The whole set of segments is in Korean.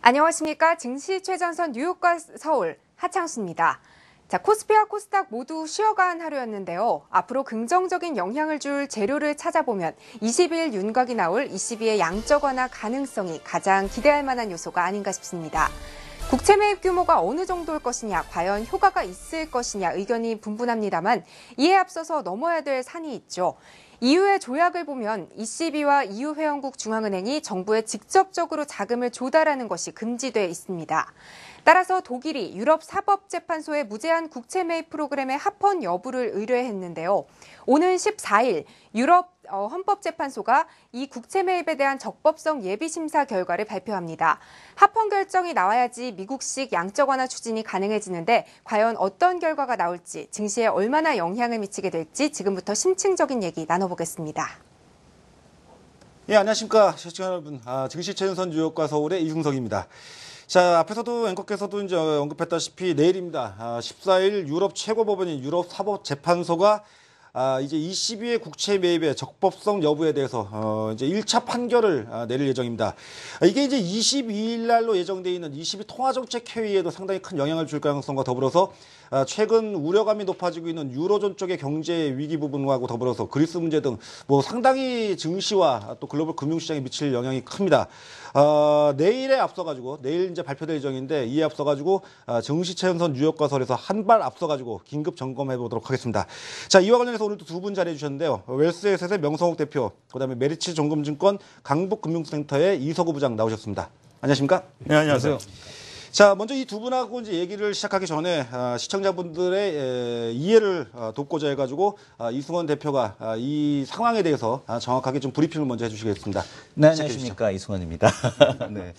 안녕하십니까. 증시 최전선 뉴욕과 서울 하창수입니다. 자, 코스피와 코스닥 모두 쉬어간 하루였는데요. 앞으로 긍정적인 영향을 줄 재료를 찾아보면 22일 윤곽이 나올 22의 양적 완화 가능성이 가장 기대할 만한 요소가 아닌가 싶습니다. 국채 매입 규모가 어느 정도일 것이냐, 과연 효과가 있을 것이냐 의견이 분분합니다만 이에 앞서서 넘어야 될 산이 있죠. EU의 조약을 보면 ECB와 EU 회원국 중앙은행이 정부에 직접적으로 자금을 조달하는 것이 금지돼 있습니다. 따라서 독일이 유럽 사법재판소에 무제한 국채 매입 프로그램의 합헌 여부를 의뢰했는데요. 오는 14일 유럽 헌법재판소가 이 국채 매입에 대한 적법성 예비심사 결과를 발표합니다. 합헌 결정이 나와야지 미국식 양적 완화 추진이 가능해지는데 과연 어떤 결과가 나올지, 증시에 얼마나 영향을 미치게 될지 지금부터 심층적인 얘기 나눠보겠습니다. 예, 안녕하십니까. 시청자 여러분. 증시 최전선 뉴욕과 서울의 이승석입니다. 자, 앞에서도 앵커께서도 이제 언급했다시피 내일입니다. 14일 유럽 최고법원인 유럽 사법재판소가 이제 ECB의 국채 매입의 적법성 여부에 대해서 이제 1차 판결을 내릴 예정입니다. 이게 이제 22일 날로 예정돼 있는 ECB 통화정책회의에도 상당히 큰 영향을 줄 가능성과 더불어서 최근 우려감이 높아지고 있는 유로존 쪽의 경제 위기 부분하고 더불어서 그리스 문제 등 뭐 상당히 증시와 또 글로벌 금융시장에 미칠 영향이 큽니다. 내일에 앞서가지고 내일 이제 발표될 예정인데 이에 앞서가지고 증시 최전선 뉴욕과 서울에서 한 발 앞서가지고 긴급 점검해 보도록 하겠습니다. 자, 이와 관련해서 오늘도 두 분 자리해 주셨는데요. 웰스에셋의 명성욱 대표, 그다음에 메리츠 종금증권 강북금융센터의 이석우 부장 나오셨습니다. 안녕하십니까? 네, 안녕하세요. 자, 먼저 이 두 분하고 이제 얘기를 시작하기 전에 시청자분들의 이해를 돕고자 해가지고 이승원 대표가 이 상황에 대해서 정확하게 좀 브리핑을 먼저 해주시겠습니다. 네, 안녕하십니까. 이승원입니다. 네.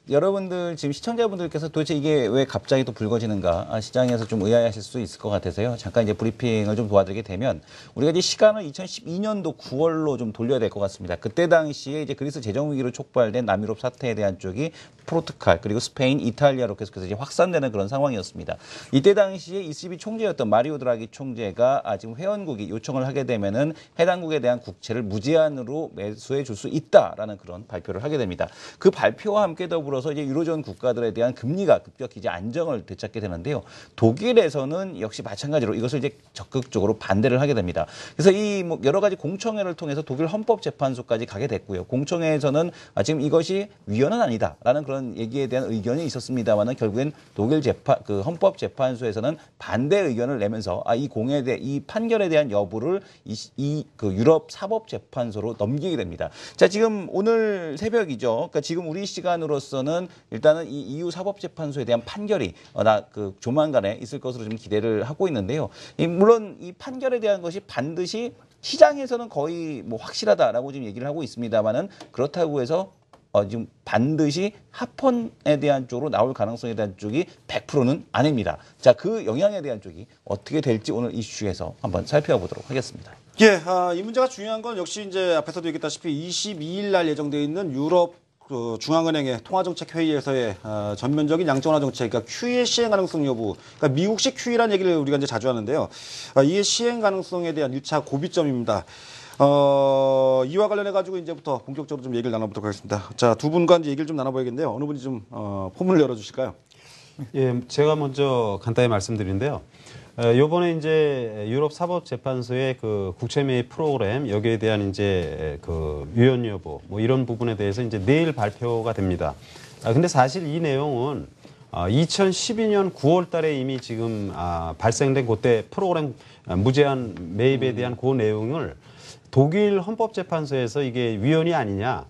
여러분들 지금 시청자분들께서 도대체 이게 왜 갑자기 또 불거지는가 시장에서 좀 의아해하실 수 있을 것 같아서요. 잠깐 이제 브리핑을 좀 도와드리게 되면 우리가 이제 시간을 2012년도 9월로 좀 돌려야 될 것 같습니다. 그때 당시에 이제 그리스 재정 위기로 촉발된 남유럽 사태에 대한 쪽이 포르투갈 그리고 스페인, 이탈리아로 계속해서 이제 확산되는 그런 상황이었습니다. 이때 당시에 ECB 총재였던 마리오 드라기 총재가 지금 회원국이 요청을 하게 되면은 해당국에 대한 국채를 무제한으로 매수해 줄 수 있다라는 그런 발표를 하게 됩니다. 그 발표와 함께 더불어서 이제 유로존 국가들에 대한 금리가 급격히 이제 안정을 되찾게 되는데요. 독일에서는 역시 마찬가지로 이것을 이제 적극적으로 반대를 하게 됩니다. 그래서 이 뭐 여러 가지 공청회를 통해서 독일 헌법재판소까지 가게 됐고요. 공청회에서는 지금 이것이 위헌은 아니다라는 그런 얘기에 대한 의견이 있었습니다만은 결국엔 독일 헌법재판소에서는 반대 의견을 내면서 이 판결에 대한 여부를 그 유럽 사법재판소로 넘기게 됩니다. 자, 지금 오늘 새벽이죠. 그러니까 지금 우리 시간으로서는 일단은 이 EU 사법재판소에 대한 판결이 조만간에 있을 것으로 좀 기대를 하고 있는데요. 물론 이 판결에 대한 것이 반드시 시장에서는 거의 뭐 확실하다라고 지금 얘기를 하고 있습니다만은 그렇다고 해서 지금 반드시 합헌에 대한 쪽으로 나올 가능성에 대한 쪽이 100%는 아닙니다. 자, 그 영향에 대한 쪽이 어떻게 될지 오늘 이슈에서 한번 살펴보도록 하겠습니다. 예, 이 문제가 중요한 건 역시 이제 앞에서도 얘기했다시피 22일 날 예정되어 있는 유럽 중앙은행의 통화정책회의에서의 전면적인 양적 완화 정책, 그러니까 QE의 시행 가능성 여부, 그러니까 미국식 QE라는 얘기를 우리가 이제 자주 하는데요. 이의 시행 가능성에 대한 1차 고비점입니다. 이와 관련해가지고 이제부터 본격적으로 좀 얘기를 나눠보도록 하겠습니다. 자, 두 분과 이제 얘기를 좀 나눠봐야겠는데요. 어느 분이 좀 포문을 열어주실까요? 예, 제가 먼저 간단히 말씀드리는데요. 요번에 이제 유럽 사법재판소의 그 국채 매입 프로그램 여기에 대한 이제 그 위헌 여부 뭐 이런 부분에 대해서 이제 내일 발표가 됩니다. 근데 사실 이 내용은 2012년 9월 달에 이미 지금 발생된 그때 프로그램 무제한 매입에 대한 그 내용을 독일 헌법재판소에서 이게 위헌이 아니냐,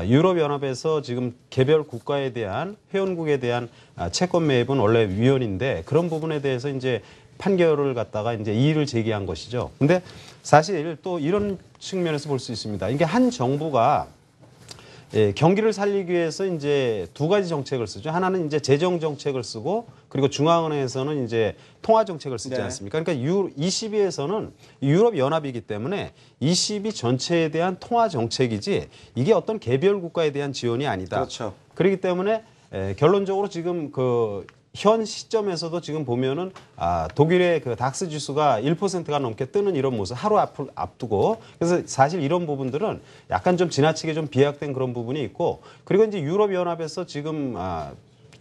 유럽연합에서 지금 개별 국가에 대한 회원국에 대한 채권 매입은 원래 위헌인데 그런 부분에 대해서 이제 판결을 갖다가 이제 이의를 제기한 것이죠. 근데 사실 또 이런 측면에서 볼 수 있습니다. 이게 한 정부가 경기를 살리기 위해서 이제 두 가지 정책을 쓰죠. 하나는 이제 재정 정책을 쓰고 그리고 중앙은행에서는 이제 통화 정책을 쓰지 않습니까? 그러니까 ECB에서는 유럽 연합이기 때문에 ECB 전체에 대한 통화 정책이지 이게 어떤 개별 국가에 대한 지원이 아니다. 그렇죠. 그렇기 때문에 결론적으로 지금 현 시점에서도 지금 보면은 독일의 그 닥스 지수가 1%가 넘게 뜨는 이런 모습 하루 앞두고 그래서 사실 이런 부분들은 약간 좀 지나치게 좀 비약된 그런 부분이 있고 그리고 이제 유럽 연합에서 지금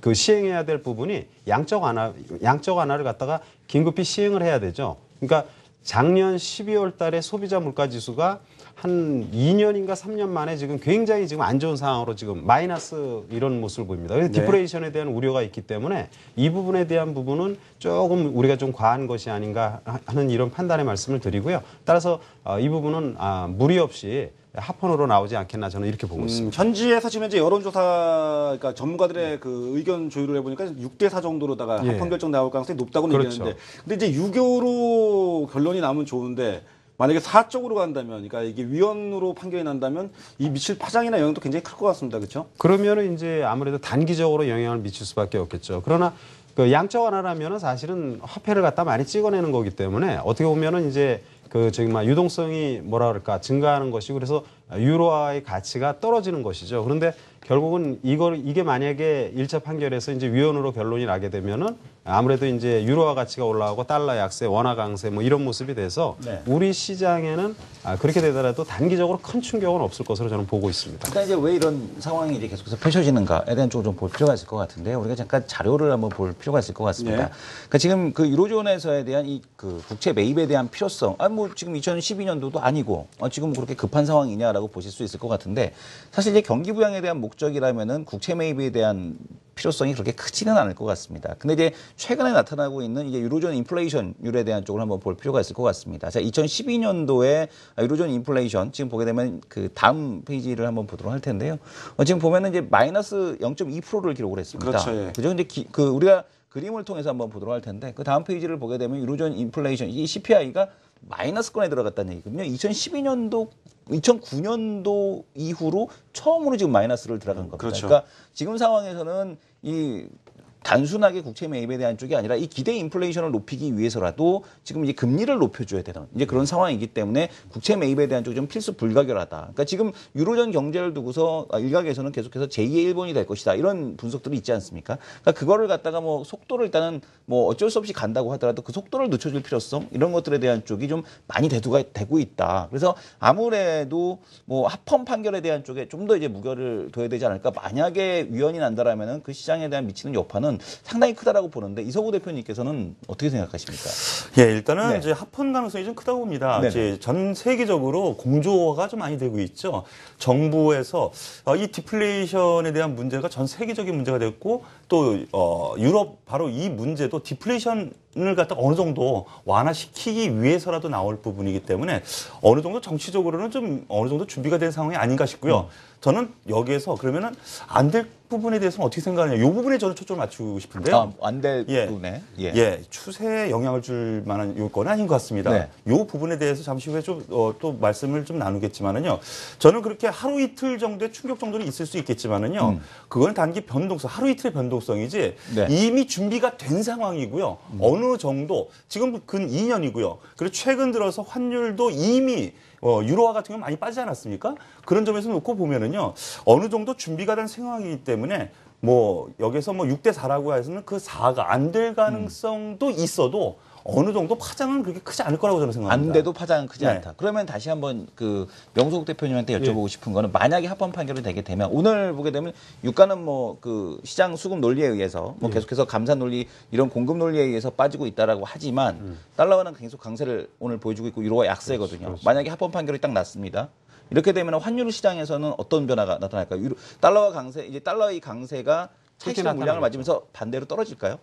그 시행해야 될 부분이 양적 완화를 갖다가 긴급히 시행을 해야 되죠. 그러니까 작년 12월 달에 소비자 물가 지수가 한 2년인가 3년 만에 지금 굉장히 지금 안 좋은 상황으로 지금 마이너스 이런 모습을 보입니다. 그래서 디플레이션에 대한 우려가 있기 때문에 이 부분에 대한 부분은 조금 우리가 좀 과한 것이 아닌가 하는 이런 판단의 말씀을 드리고요. 따라서 이 부분은 무리 없이 합헌으로 나오지 않겠나 저는 이렇게 보고 있습니다. 현지에서 지금 이제 여론조사, 그러니까 전문가들의 그 의견 조율을 해보니까 6대4 정도로다가 합헌 결정 나올 가능성이 높다고 얘기하는데, 근데 이제 유교로 결론이 나면 좋은데 만약에 사적으로 간다면, 그러니까 이게 위헌으로 판결이 난다면 이 미칠 파장이나 영향도 굉장히 클 것 같습니다, 그렇죠? 그러면은 이제 아무래도 단기적으로 영향을 미칠 수밖에 없겠죠. 그러나 그 양적 완화라면은 사실은 화폐를 갖다 많이 찍어내는 거기 때문에 어떻게 보면은 이제 그 정말 유동성이 뭐라 그럴까 증가하는 것이고 그래서 유로화의 가치가 떨어지는 것이죠. 그런데 결국은 이게 만약에 1차 판결에서 이제 위헌으로 결론이 나게 되면은 아무래도 이제 유로화 가치가 올라가고 달러 약세, 원화 강세 뭐 이런 모습이 돼서 우리 시장에는 그렇게 되더라도 단기적으로 큰 충격은 없을 것으로 저는 보고 있습니다. 그러니까 이제 왜 이런 상황이 이제 계속해서 펼쳐지는가에 대한 쪽을 좀 볼 필요가 있을 것 같은데요. 우리가 잠깐 자료를 한번 볼 필요가 있을 것 같습니다. 그러니까 지금 그 유로존에서에 대한 이 그 국채 매입에 대한 필요성, 뭐 지금 2012년도도 아니고 지금 그렇게 급한 상황이냐라고 보실 수 있을 것 같은데 사실 이제 경기 부양에 대한 목적이라면은 국채 매입에 대한 필요성이 그렇게 크지는 않을 것 같습니다. 근데 이제 최근에 나타나고 있는 이제 유로존 인플레이션율에 대한 쪽을 한번 볼 필요가 있을 것 같습니다. 자, 2012년도에 유로존 인플레이션 지금 보게 되면 그 다음 페이지를 한번 보도록 할 텐데요. 지금 보면은 이제 마이너스 0.2%를 기록을 했습니다. 그렇죠. 예. 그죠? 근데 그 우리가 그림을 통해서 한번 보도록 할 텐데 그 다음 페이지를 보게 되면 유로존 인플레이션 이 CPI가 마이너스권에 들어갔다는 얘기거든요. 2009년도 이후로 처음으로 지금 마이너스를 들어간 겁니다. 그렇죠. 그러니까 지금 상황에서는 이 단순하게 국채 매입에 대한 쪽이 아니라 이 기대 인플레이션을 높이기 위해서라도 지금 이제 금리를 높여줘야 되는 이제 그런 상황이기 때문에 국채 매입에 대한 쪽이 좀 필수 불가결하다. 그러니까 지금 유로존 경제를 두고서 일각에서는 계속해서 제2의 일본이 될 것이다. 이런 분석들이 있지 않습니까? 그러니까 그거를 갖다가 뭐 속도를 일단은 뭐 어쩔 수 없이 간다고 하더라도 그 속도를 늦춰줄 필요성 이런 것들에 대한 쪽이 좀 많이 대두가 되고 있다. 그래서 아무래도 뭐 합헌 판결에 대한 쪽에 좀 더 이제 무게를 둬야 되지 않을까. 만약에 위헌이 난다라면은 그 시장에 대한 미치는 여파는 상당히 크다라고 보는데 이서구 대표님께서는 어떻게 생각하십니까? 예, 일단은 이제 합헌 가능성이 좀 크다고 봅니다. 네네. 이제 전 세계적으로 공조화가 좀 많이 되고 있죠. 정부에서 이 디플레이션에 대한 문제가 전 세계적인 문제가 됐고 또 유럽 바로 이 문제도 디플레이션을 갖다 어느 정도 완화시키기 위해서라도 나올 부분이기 때문에 어느 정도 정치적으로는 좀 어느 정도 준비가 된 상황이 아닌가 싶고요. 저는 여기에서 그러면은 안 될 부분에 대해서는 어떻게 생각하냐. 이 부분에 저는 초점을 맞추고 싶은데요. 안 될 예. 부분에. 예, 추세에 영향을 줄 만한 요건은 아닌 것 같습니다. 네. 이 부분에 대해서 잠시 후에 좀 또 말씀을 좀 나누겠지만은요. 저는 그렇게 하루 이틀 정도의 충격 정도는 있을 수 있겠지만은요. 그거는 단기 변동성, 하루 이틀의 변동성이지 네. 이미 준비가 된 상황이고요. 어느 정도 지금 근 2년이고요. 그리고 최근 들어서 환율도 이미 유로화 같은 경우 많이 빠지지 않았습니까? 그런 점에서 놓고 보면은요. 어느 정도 준비가 된 상황이기 때문에 뭐 여기서 뭐 6대4라고 해서는 그 4가 안 될 가능성도 있어도 어느 정도 파장은 그렇게 크지 않을 거라고 저는 생각합니다. 안 돼도 파장은 크지 네. 않다. 그러면 다시 한번 그 명석 대표님한테 여쭤보고 싶은 거는 만약에 합헌 판결이 되게 되면 오늘 보게 되면 유가는 뭐 그 시장 수급 논리에 의해서 뭐 계속해서 감산 논리 이런 공급 논리에 의해서 빠지고 있다라고 하지만 달러화는 계속 강세를 오늘 보여주고 있고 유로가 약세거든요. 그렇죠. 만약에 합헌 판결이 딱 났습니다. 이렇게 되면 환율 시장에서는 어떤 변화가 나타날까요? 달러와 강세 이제 달러의 강세가 차익실현 물량을 맞으면서 반대로 떨어질까요?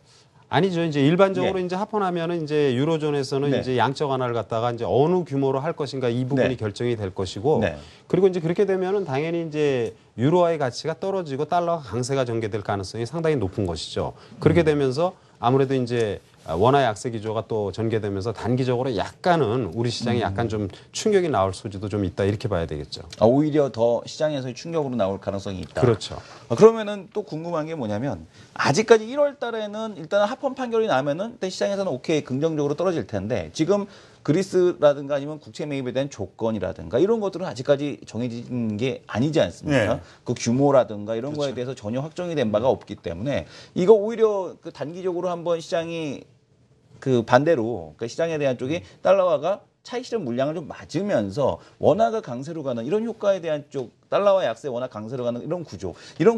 아니죠. 이제 일반적으로 이제 합헌하면은 이제 유로존에서는 네. 이제 양적 완화를 갖다가 이제 어느 규모로 할 것인가 이 부분이 네. 결정이 될 것이고 네. 그리고 이제 그렇게 되면은 당연히 이제 유로화의 가치가 떨어지고 달러가 강세가 전개될 가능성이 상당히 높은 것이죠. 그렇게 되면서 아무래도 이제 원화 약세 기조가 또 전개되면서 단기적으로 약간은 우리 시장에 약간 좀 충격이 나올 소지도 좀 있다 이렇게 봐야 되겠죠. 오히려 더 시장에서의 충격으로 나올 가능성이 있다. 그렇죠. 그러면은 또 궁금한 게 뭐냐면 아직까지 1월 달에는 일단 합헌 판결이 나면은 시장에서는 오케이 긍정적으로 떨어질 텐데 지금 그리스라든가 아니면 국채 매입에 대한 조건이라든가 이런 것들은 아직까지 정해진 게 아니지 않습니까? 네. 그 규모라든가 이런 거에 대해서 전혀 확정이 된 바가 없기 때문에 이거 오히려 그 단기적으로 한번 시장이 그 반대로 그 시장에 대한 쪽이 달러화가 차익 실현 물량을 좀 맞으면서 원화가 강세로 가는 이런 효과에 대한 쪽 달러화 약세 원화 강세로 가는 이런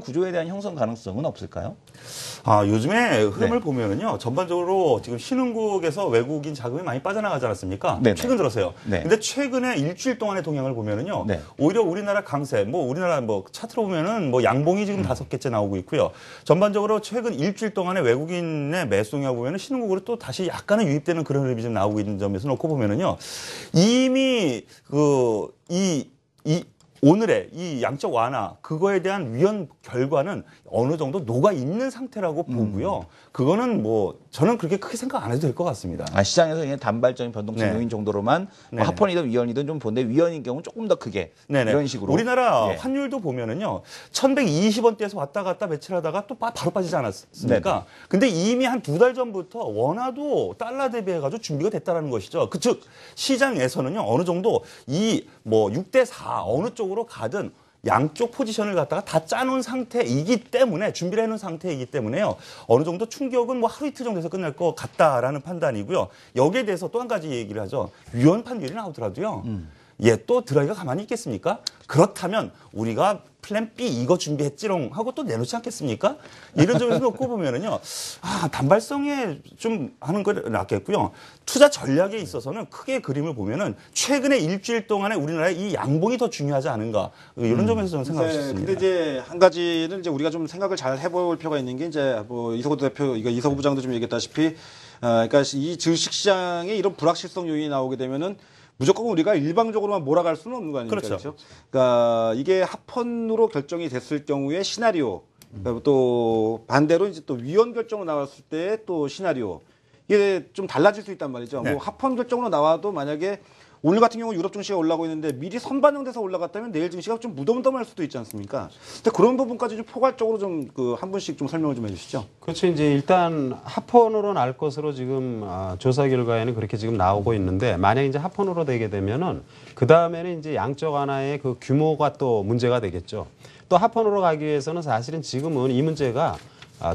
구조에 대한 형성 가능성은 없을까요? 요즘에 흐름을 네. 보면은요, 전반적으로 지금 신흥국에서 외국인 자금이 많이 빠져나가지 않았습니까? 네네. 최근 들어서요. 네. 근데 최근에 일주일 동안의 동향을 보면은요, 네. 오히려 우리나라 강세, 우리나라 차트로 보면은 양봉이 지금 5개째 나오고 있고요. 전반적으로 최근 일주일 동안의 외국인의 매수 동향 보면은 신흥국으로 또 다시 약간은 유입되는 그런 흐름이 좀 나오고 있는 점에서 놓고 보면은요, 이미 오늘의 이 양적 완화 그거에 대한 위헌 결과는 어느 정도 녹아 있는 상태라고 보고요. 그거는 저는 그렇게 크게 생각 안 해도 될 것 같습니다. 시장에서 그냥 단발적인 변동성 네. 요인 정도로만 네네. 하폰이든 위헌이든 좀 본데 위헌인 경우는 조금 더 크게 네네. 이런 식으로 우리나라 예. 환율도 보면은요, 1120원대에서 왔다 갔다 며칠 하다가 또 바로 빠지지 않았습니까? 네네. 근데 이미 한 2달 전부터 원화도 달러 대비해가지고 준비가 됐다라는 것이죠. 즉, 시장에서는요, 어느 정도 6대4 어느 쪽으로 가든 양쪽 포지션을 갖다가 다 짜놓은 상태이기 때문에 준비를 해놓은 상태이기 때문에요. 어느 정도 충격은 하루 이틀 정도에서 끝날 것 같다라는 판단이고요. 여기에 대해서 또 한 가지 얘기를 하죠. 위헌 판결이 나오더라도요. 또 드라이가 가만히 있겠습니까? 그렇다면 우리가 플랜 B 이거 준비했지롱 하고 또 내놓지 않겠습니까? 이런 점에서 놓고 보면은요. 단발성에 좀 하는 거 낫겠고요. 투자 전략에 있어서는 크게 그림을 보면은 최근에 일주일 동안에 우리나라의 이 양봉이 더 중요하지 않은가. 이런 점에서 저는 생각할 수 있습니다. 근데 이제 한 가지는 이제 우리가 좀 생각을 잘 해볼 필요가 있는 게 이제 이석우 부장도 좀 얘기했다시피, 그러니까 이 주식 시장에 이런 불확실성 요인이 나오게 되면은 무조건 우리가 일방적으로만 몰아갈 수는 없는 거 아닙니까? 그렇죠. 그러니까 이게 합헌으로 결정이 됐을 경우에 시나리오, 또 반대로 이제 또 위헌 결정으로 나왔을 때 또 시나리오, 이게 좀 달라질 수 있단 말이죠. 네. 합헌 결정으로 나와도 만약에 오늘 같은 경우 유럽 증시가 올라가고 있는데 미리 선반영돼서 올라갔다면 내일 증시가 좀 무덤덤할 수도 있지 않습니까? 근데 그런 부분까지 좀 포괄적으로 좀 한 분씩 좀 설명을 좀 해주시죠. 그렇죠. 이제 일단 합헌으로 날 것으로 지금 조사 결과에는 그렇게 지금 나오고 있는데 만약 이제 합헌으로 되게 되면은 그 다음에는 이제 양적 완화의 그 규모가 또 문제가 되겠죠. 또 합헌으로 가기 위해서는 사실은 지금은 이 문제가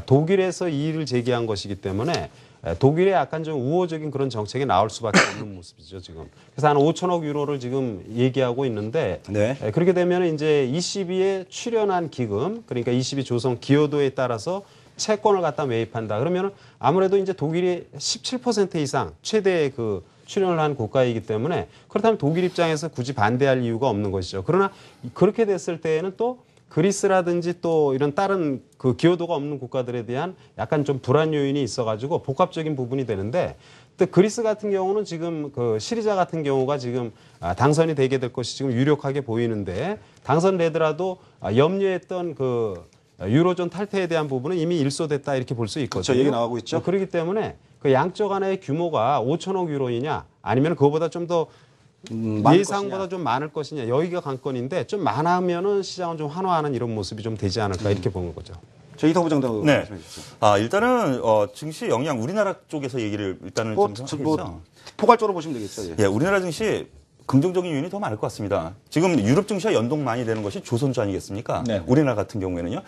독일에서 이의를 제기한 것이기 때문에 독일의 약간 좀 우호적인 그런 정책이 나올 수밖에 없는 모습이죠, 지금. 그래서 한 5천억 유로를 지금 얘기하고 있는데 네. 그렇게 되면 이제 ECB에 출연한 기금, 그러니까 ECB 조성 기여도에 따라서 채권을 갖다 매입한다. 그러면 아무래도 이제 독일이 17% 이상 최대 그 출연을 한 국가이기 때문에 그렇다면 독일 입장에서 굳이 반대할 이유가 없는 것이죠. 그러나 그렇게 됐을 때에는 또 그리스라든지 또 이런 다른 그 기여도가 없는 국가들에 대한 약간 좀 불안 요인이 있어가지고 복합적인 부분이 되는데 또 그리스 같은 경우는 지금 그 시리자 같은 경우가 지금 당선이 되게 될 것이 지금 유력하게 보이는데 당선되더라도 염려했던 그 유로존 탈퇴에 대한 부분은 이미 일소됐다 이렇게 볼 수 있거든요. 그렇죠. 얘기 나오고 있죠. 그렇기 때문에 그 양적 하나의 규모가 5천억 유로이냐 아니면 그거보다 좀 더 많을 예상보다 것이냐. 좀 많을 것이냐 여기가 관건인데 좀 많으면은 시장을 좀 환호하는 이런 모습이 좀 되지 않을까 이렇게 보는 거죠. 이석우 부장도 네. 말씀해 주시죠. 일단은 증시 영향 우리나라 쪽에서 얘기를 일단은 좀 해보죠. 포괄적으로 보시면 되겠죠. 예. 예, 우리나라 증시 긍정적인 요인이 더 많을 것 같습니다. 지금 유럽 증시와 연동 많이 되는 것이 조선주 아니겠습니까? 네. 우리나라 같은 경우에는요.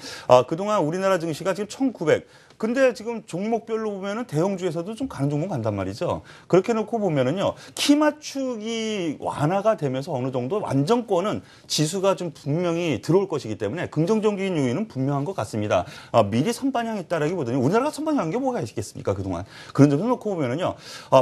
그동안 우리나라 증시가 지금 1900. 근데 지금 종목별로 보면은 대형주에서도 좀 가는 종목 간단 말이죠. 그렇게 놓고 보면은요. 키 맞추기 완화가 되면서 어느 정도 완전권은 지수가 좀 분명히 들어올 것이기 때문에 긍정적인 요인은 분명한 것 같습니다. 미리 선반영했다라기보다는 우리나라가 선반영한 게 뭐가 있겠습니까? 그동안. 그런 점을 놓고 보면은요.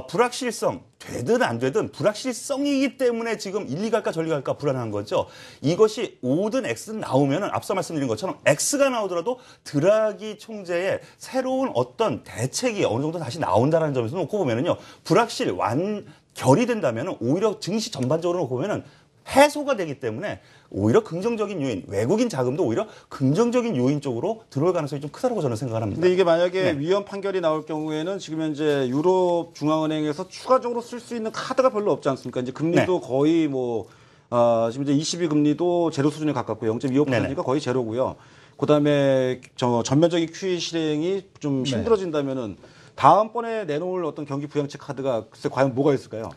불확실성. 되든 안 되든 불확실성이기 때문에 지금 일리 갈까 저리 갈까 불안한 거죠. 이것이 O든 X든 나오면은 앞서 말씀드린 것처럼 X가 나오더라도 드라기 총재의 새로운 어떤 대책이 어느 정도 다시 나온다는 점에서 놓고 보면은요. 불확실 완결이 된다면은 오히려 증시 전반적으로 놓고 보면은 해소가 되기 때문에 오히려 긍정적인 요인, 외국인 자금도 오히려 긍정적인 요인 쪽으로 들어올 가능성이 좀 크다고 저는 생각을 합니다. 근데 이게 만약에 위헌 판결이 나올 경우에는 지금 현재 유럽 중앙은행에서 추가적으로 쓸 수 있는 카드가 별로 없지 않습니까? 이제 금리도 거의 지금 이제 22 금리도 제로 수준에 가깝고요. 0.25%니까 거의 제로고요. 그다음에 전면적인 QE 실행이 좀 힘들어진다면은 다음번에 내놓을 어떤 경기 부양책 카드가 글쎄 과연 뭐가 있을까요?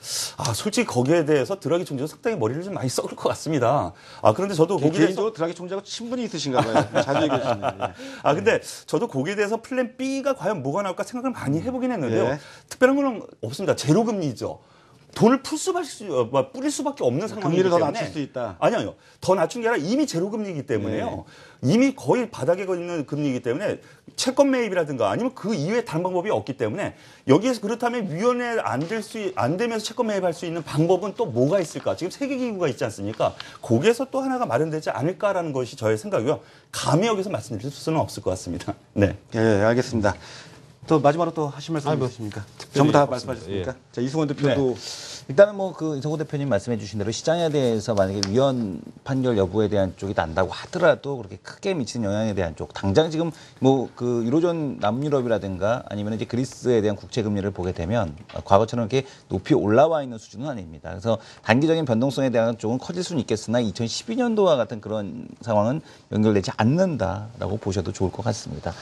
솔직히 거기에 대해서 드라기 총재가 상당히 머리를 좀 많이 썩을 것 같습니다. 그런데 저도 거기에 대해서 개인적으로 드라기 총재하고 친분이 있으신가 봐요. 자주 얘기해 주시네요. 근데 저도 거기에 대해서 플랜 B가 과연 뭐가 나올까 생각을 많이 해보긴 했는데요. 예. 특별한 건 없습니다. 제로금리죠. 돈을 뿌릴 수밖에 없는 상황이기 금리를 더 때문에. 낮출 수 있다. 아니요. 더 낮춘 게 아니라 이미 제로금리이기 때문에요. 이미 거의 바닥에 있는 금리이기 때문에 채권 매입이라든가 아니면 그 이외에 다른 방법이 없기 때문에 여기에서 그렇다면 위원회 안 되면서 채권 매입할 수 있는 방법은 또 뭐가 있을까? 지금 세계기구가 있지 않습니까? 거기에서 또 하나가 마련되지 않을까라는 것이 저의 생각이고요. 감히 여기서 말씀드릴 수는 없을 것 같습니다. 네. 예, 알겠습니다. 또 마지막으로 또 하실 말씀 있으십니까? 전부 다 말씀하셨습니까? 자, 이승원 대표도 일단은 뭐 그 이성호 대표님 말씀해 주신 대로 시장에 대해서 만약에 위헌 판결 여부에 대한 쪽이 난다고 하더라도 그렇게 크게 미치는 영향에 대한 쪽 당장 지금 뭐 그 유로존 남유럽이라든가 아니면 이제 그리스에 대한 국채 금리를 보게 되면 과거처럼 이렇게 높이 올라와 있는 수준은 아닙니다. 그래서 단기적인 변동성에 대한 쪽은 커질 수는 있겠으나 2012년도와 같은 그런 상황은 연결되지 않는다라고 보셔도 좋을 것 같습니다.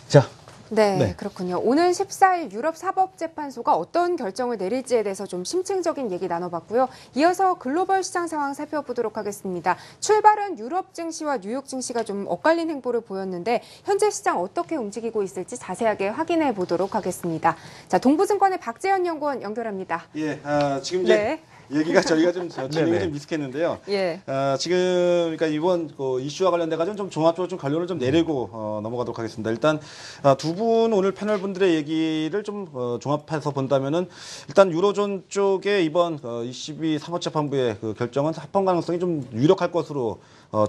자. 네, 그렇군요. 오늘 14일 유럽 사법재판소가 어떤 결정을 내릴지에 대해서 좀 심층적인 얘기 나눠봤고요. 이어서 글로벌 시장 상황 살펴보도록 하겠습니다. 출발은 유럽 증시와 뉴욕 증시가 좀 엇갈린 행보를 보였는데 현재 시장 어떻게 움직이고 있을지 자세하게 확인해 보도록 하겠습니다. 자, 동부증권의 박재현 연구원 연결합니다. 예, 지금 이제 얘기가 저희가 좀 진행이 좀 미숙했는데요. 예. 지금 그러니까 이번 그 이슈와 관련돼 가지고 좀 종합적으로 좀 결론을 좀 내리고 넘어가도록 하겠습니다. 일단 두 분 오늘 패널 분들의 얘기를 좀 종합해서 본다면은 일단 유로존 쪽에 이번 22 사법재판부의 그 결정은 합헌 가능성이 좀 유력할 것으로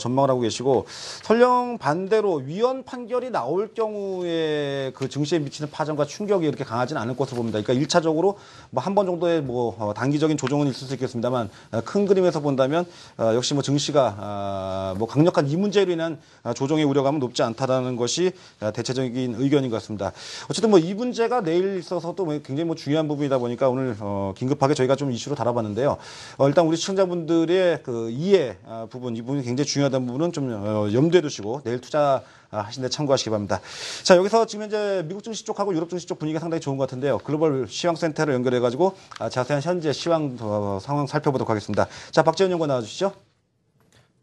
전망을 하고 계시고 설령 반대로 위헌 판결이 나올 경우에 그 증시에 미치는 파장과 충격이 이렇게 강하지는 않을 것으로 봅니다. 그러니까 1차적으로 뭐 한 번 정도의 뭐 단기적인 조정은 있을 수 있겠습니다만 큰 그림에서 본다면 역시 뭐 증시가 뭐 강력한 이 문제로 인한 조정의 우려감은 높지 않다라는 것이 대체적인 의견인 것 같습니다. 어쨌든 뭐 이 문제가 내일 있어서도 굉장히 뭐 중요한 부분이다 보니까 오늘 긴급하게 저희가 좀 이슈로 다뤄봤는데요. 일단 우리 시청자분들의 그 이해 부분 이 부분이 굉장히 중요하다는 부분은 좀 염두에 두시고 내일 투자하시는데 참고하시기 바랍니다. 자, 여기서 지금 현재 미국 증시 쪽하고 유럽 증시 쪽 분위기가 상당히 좋은 것 같은데요. 글로벌 시황센터를 연결해가지고 자세한 현재 시황 상황 살펴보도록 하겠습니다. 자, 박재현 연구원 나와주시죠.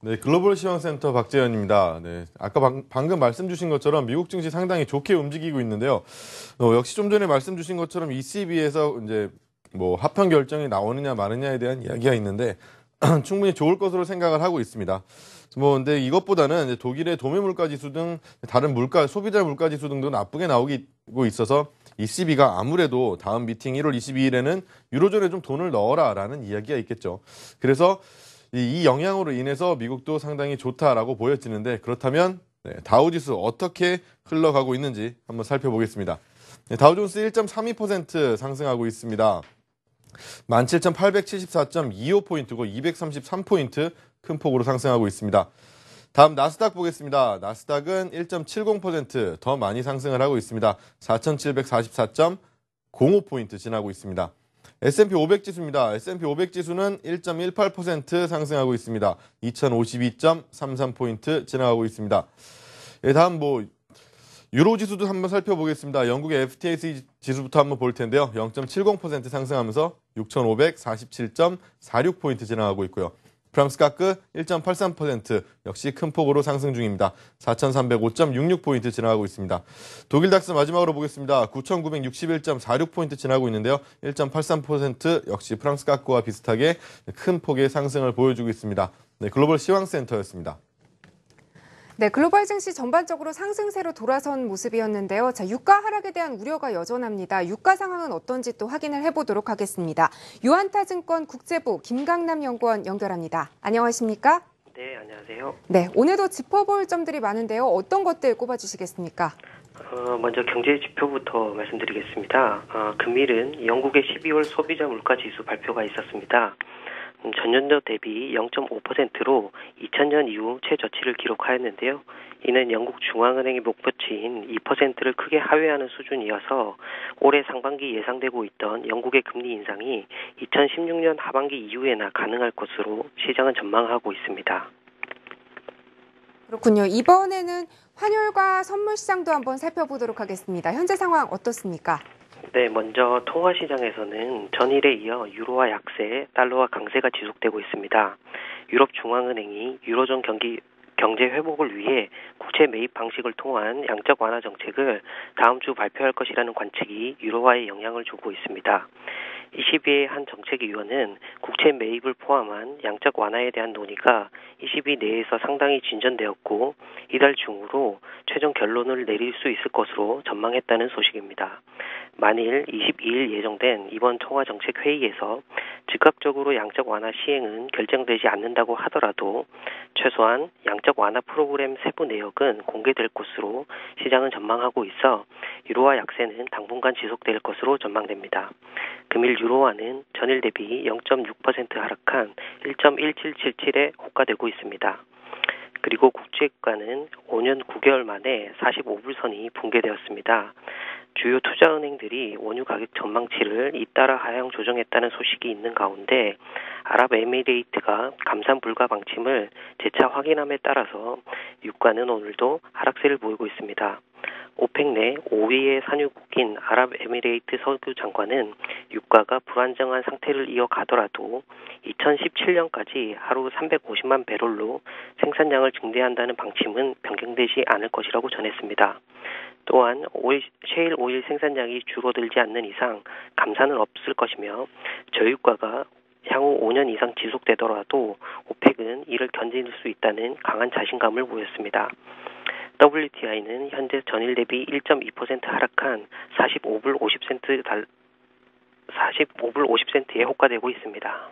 네, 글로벌 시황센터 박재현입니다. 네, 아까 방금 말씀 주신 것처럼 미국 증시 상당히 좋게 움직이고 있는데요. 역시 좀 전에 말씀 주신 것처럼 ECB에서 이제 뭐 합헌 결정이 나오느냐 마느냐에 대한 이야기가 있는데 충분히 좋을 것으로 생각을 하고 있습니다. 근데 이것보다는 이제 독일의 도매 물가 지수 등 다른 소비자 물가 지수 등도 나쁘게 나오고 있어서 ECB가 아무래도 다음 미팅 1월 22일에는 유로존에 좀 돈을 넣어라라는 이야기가 있겠죠. 그래서 이 영향으로 인해서 미국도 상당히 좋다라고 보여지는데 그렇다면 다우지수 어떻게 흘러가고 있는지 한번 살펴보겠습니다. 다우존스 1.32% 상승하고 있습니다. 17,874.25포인트고 233포인트 큰 폭으로 상승하고 있습니다. 다음 나스닥 보겠습니다. 나스닥은 1.70% 더 많이 상승을 하고 있습니다. 4,744.05포인트 지나고 있습니다. S&P 500 지수입니다. S&P 500 지수는 1.18% 상승하고 있습니다. 2,052.33포인트 지나가고 있습니다. 다음 유로 지수도 한번 살펴보겠습니다. 영국의 FTSE 지수부터 한번 볼 텐데요. 0.70% 상승하면서 6,547.46포인트 지나가고 있고요. 프랑스 카크 1.83% 역시 큰 폭으로 상승 중입니다. 4,305.66포인트 지나가고 있습니다. 독일 닥스 마지막으로 보겠습니다. 9,961.46포인트 지나고 있는데요. 1.83% 역시 프랑스 카크와 비슷하게 큰 폭의 상승을 보여주고 있습니다. 네, 글로벌 시황센터였습니다. 네, 글로벌 증시 전반적으로 상승세로 돌아선 모습이었는데요. 자, 유가 하락에 대한 우려가 여전합니다. 유가 상황은 어떤지 또 확인을 해보도록 하겠습니다. 유한타증권 국제부 김강남 연구원 연결합니다. 안녕하십니까? 네, 안녕하세요. 네, 오늘도 짚어볼 점들이 많은데요. 어떤 것들 꼽아주시겠습니까? 먼저 경제 지표부터 말씀드리겠습니다. 금일은 영국의 12월 소비자 물가 지수 발표가 있었습니다. 전년도 대비 0.5%로 2000년 이후 최저치를 기록하였는데요. 이는 영국 중앙은행의 목표치인 2%를 크게 하회하는 수준이어서 올해 상반기 예상되고 있던 영국의 금리 인상이 2016년 하반기 이후에나 가능할 것으로 시장은 전망하고 있습니다. 그렇군요. 이번에는 환율과 선물 시장도 한번 살펴보도록 하겠습니다. 현재 상황 어떻습니까? 네, 먼저 통화 시장에서는 전일에 이어 유로화 약세, 달러화 강세가 지속되고 있습니다. 유럽 중앙은행이 유로존 경제 회복을 위해 국채 매입 방식을 통한 양적 완화 정책을 다음 주 발표할 것이라는 관측이 유로화에 영향을 주고 있습니다. ECB의 한 정책위원은 국채 매입을 포함한 양적 완화에 대한 논의가 ECB 내에서 상당히 진전되었고 이달 중으로 최종 결론을 내릴 수 있을 것으로 전망했다는 소식입니다. 만일 22일 예정된 이번 통화정책회의에서 즉각적으로 양적 완화 시행은 결정되지 않는다고 하더라도 최소한 양적 완화 프로그램 세부 내역은 공개될 것으로 시장은 전망하고 있어 유로화 약세는 당분간 지속될 것으로 전망됩니다. 금일 유로화는 전일 대비 0.6% 하락한 1.1777에 호가되고 있습니다. 그리고 국제유가는 5년 9개월 만에 45불선이 붕괴되었습니다. 주요 투자은행들이 원유 가격 전망치를 잇따라 하향 조정했다는 소식이 있는 가운데 아랍에미레이트가 감산 불가 방침을 재차 확인함에 따라서 유가는 오늘도 하락세를 보이고 있습니다. 오펙 내 5위의 산유국인 아랍에미레이트 석유 장관은 유가가 불안정한 상태를 이어가더라도 2017년까지 하루 350만 배럴로 생산량을 증대한다는 방침은 변경되지 않을 것이라고 전했습니다. 또한 셰일 오일 생산량이 줄어들지 않는 이상 감산은 없을 것이며 저유가가 향후 5년 이상 지속되더라도 오펙은 이를 견딜 수 있다는 강한 자신감을 보였습니다. WTI는 현재 전일 대비 1.2% 하락한 45불 50센트에 호가되고 있습니다.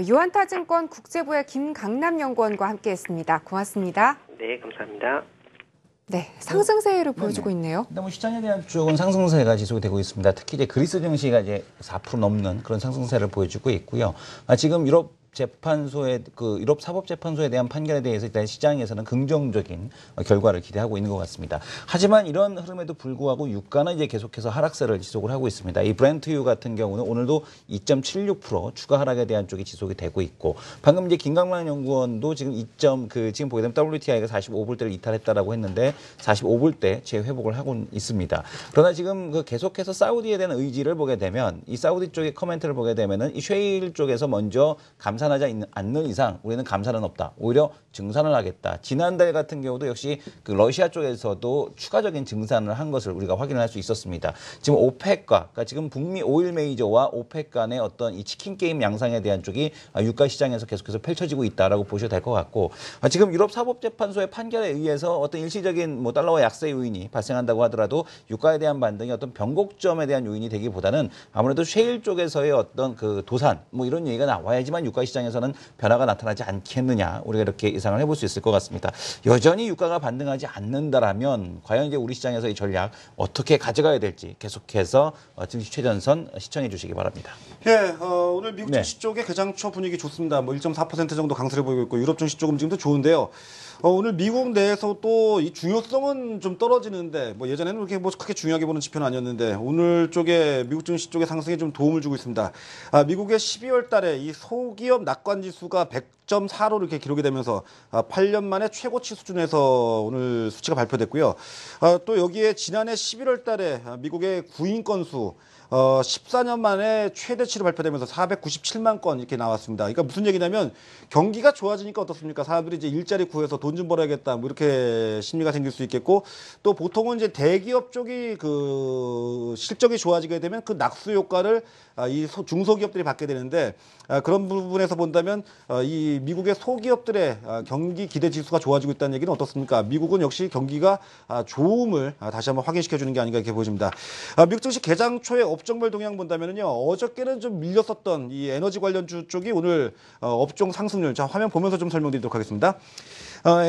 유한타증권 국제부의 김강남 연구원과 함께했습니다. 고맙습니다. 네, 감사합니다. 네, 상승세를 보여주고 있네요. 근데 뭐 시장에 대한 쪽은 상승세가 지속이 되고 있습니다. 특히 이제 그리스 증시가 이제 4% 넘는 그런 상승세를 보여주고 있고요. 지금 유럽 사법재판소에 대한 판결에 대해서 일단 시장에서는 긍정적인 결과를 기대하고 있는 것 같습니다. 하지만 이런 흐름에도 불구하고 유가는 이제 계속해서 하락세를 지속을 하고 있습니다. 이 브렌트유 같은 경우는 오늘도 2.76% 추가 하락에 대한 쪽이 지속이 되고 있고, 방금 이제 김강만 연구원도 지금 지금 보게 되면 WTI가 45불대를 이탈했다라고 했는데 45불대 재회복을 하고 있습니다. 그러나 지금 계속해서 사우디에 대한 의지를 보게 되면, 이 사우디 쪽의 커멘트를 보게 되면은 이 셰일 쪽에서 먼저 감산하지 않는 이상 우리는 감산은 없다. 오히려 증산을 하겠다. 지난달 같은 경우도 역시 그 러시아 쪽에서도 추가적인 증산을 한 것을 우리가 확인을 할 수 있었습니다. 지금 오펙과, 그러니까 지금 북미 오일 메이저와 오펙 간의 어떤 이 치킨 게임 양상에 대한 쪽이 유가 시장에서 계속해서 펼쳐지고 있다라고 보셔도 될 것 같고, 지금 유럽 사법재판소의 판결에 의해서 어떤 일시적인 뭐 달러와 약세 요인이 발생한다고 하더라도 유가에 대한 반등이 어떤 변곡점에 대한 요인이 되기보다는 아무래도 셰일 쪽에서의 어떤 그 도산 뭐 이런 얘기가 나와야지만 유가 시장에서는 변화가 나타나지 않겠느냐, 우리가 이렇게 예상을 해볼 수 있을 것 같습니다. 여전히 유가가 반등하지 않는다라면 과연 이제 우리 시장에서 이 전략 어떻게 가져가야 될지 계속해서 증시 최전선 시청해 주시기 바랍니다. 예, 오늘 미국 증시 쪽의 개장초 분위기 좋습니다. 뭐 1.4% 정도 강세를 보이고 있고, 유럽 증시 쪽 움직임도 좋은데요. 오늘 미국 내에서 또 이 중요성은 좀 떨어지는데, 뭐 예전에는 그렇게 뭐 크게 중요하게 보는 지표는 아니었는데, 오늘 쪽에 미국 증시 쪽의 상승에 좀 도움을 주고 있습니다. 미국의 12월 달에 이 소기업 낙관 지수가 100.4로 이렇게 기록이 되면서 8년 만에 최고치 수준에서 오늘 수치가 발표됐고요. 또 여기에 지난해 11월 달에 미국의 구인 건수 14년 만에 최대치로 발표되면서 497만 건 이렇게 나왔습니다. 그러니까 무슨 얘기냐면 경기가 좋아지니까 어떻습니까? 사람들이 이제 일자리 구해서 돈 좀 벌어야겠다, 뭐 이렇게 심리가 생길 수 있겠고, 또 보통은 이제 대기업 쪽이 그 실적이 좋아지게 되면 그 낙수 효과를 이 중소기업들이 받게 되는데, 그런 부분에서 본다면 이 미국의 소기업들의 경기 기대 지수가 좋아지고 있다는 얘기는 어떻습니까? 미국은 역시 경기가 좋음을 다시 한번 확인시켜 주는 게 아닌가 이렇게 보여집니다. 미국 증시 개장 초에 업종별 동향 본다면요, 어저께는 좀 밀렸었던 이 에너지 관련주 쪽이 오늘 업종 상승률, 자 화면 보면서 좀 설명드리도록 하겠습니다.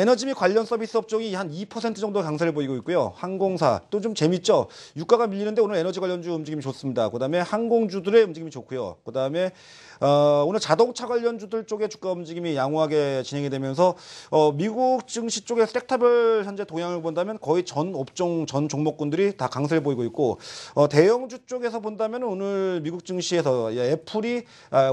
에너지 및 관련 서비스 업종이 한 2% 정도 강세를 보이고 있고요. 항공사 또 좀 재밌죠. 유가가 밀리는데 오늘 에너지 관련주 움직임이 좋습니다. 그다음에 항공주들의 움직임이 좋고요. 그다음에 오늘 자동차 관련주들 쪽의 주가 움직임이 양호하게 진행이 되면서 미국 증시 쪽의 섹터별 현재 동향을 본다면 거의 전 업종, 전 종목군들이 다 강세를 보이고 있고, 대형주 쪽에서 본다면 오늘 미국 증시에서 애플이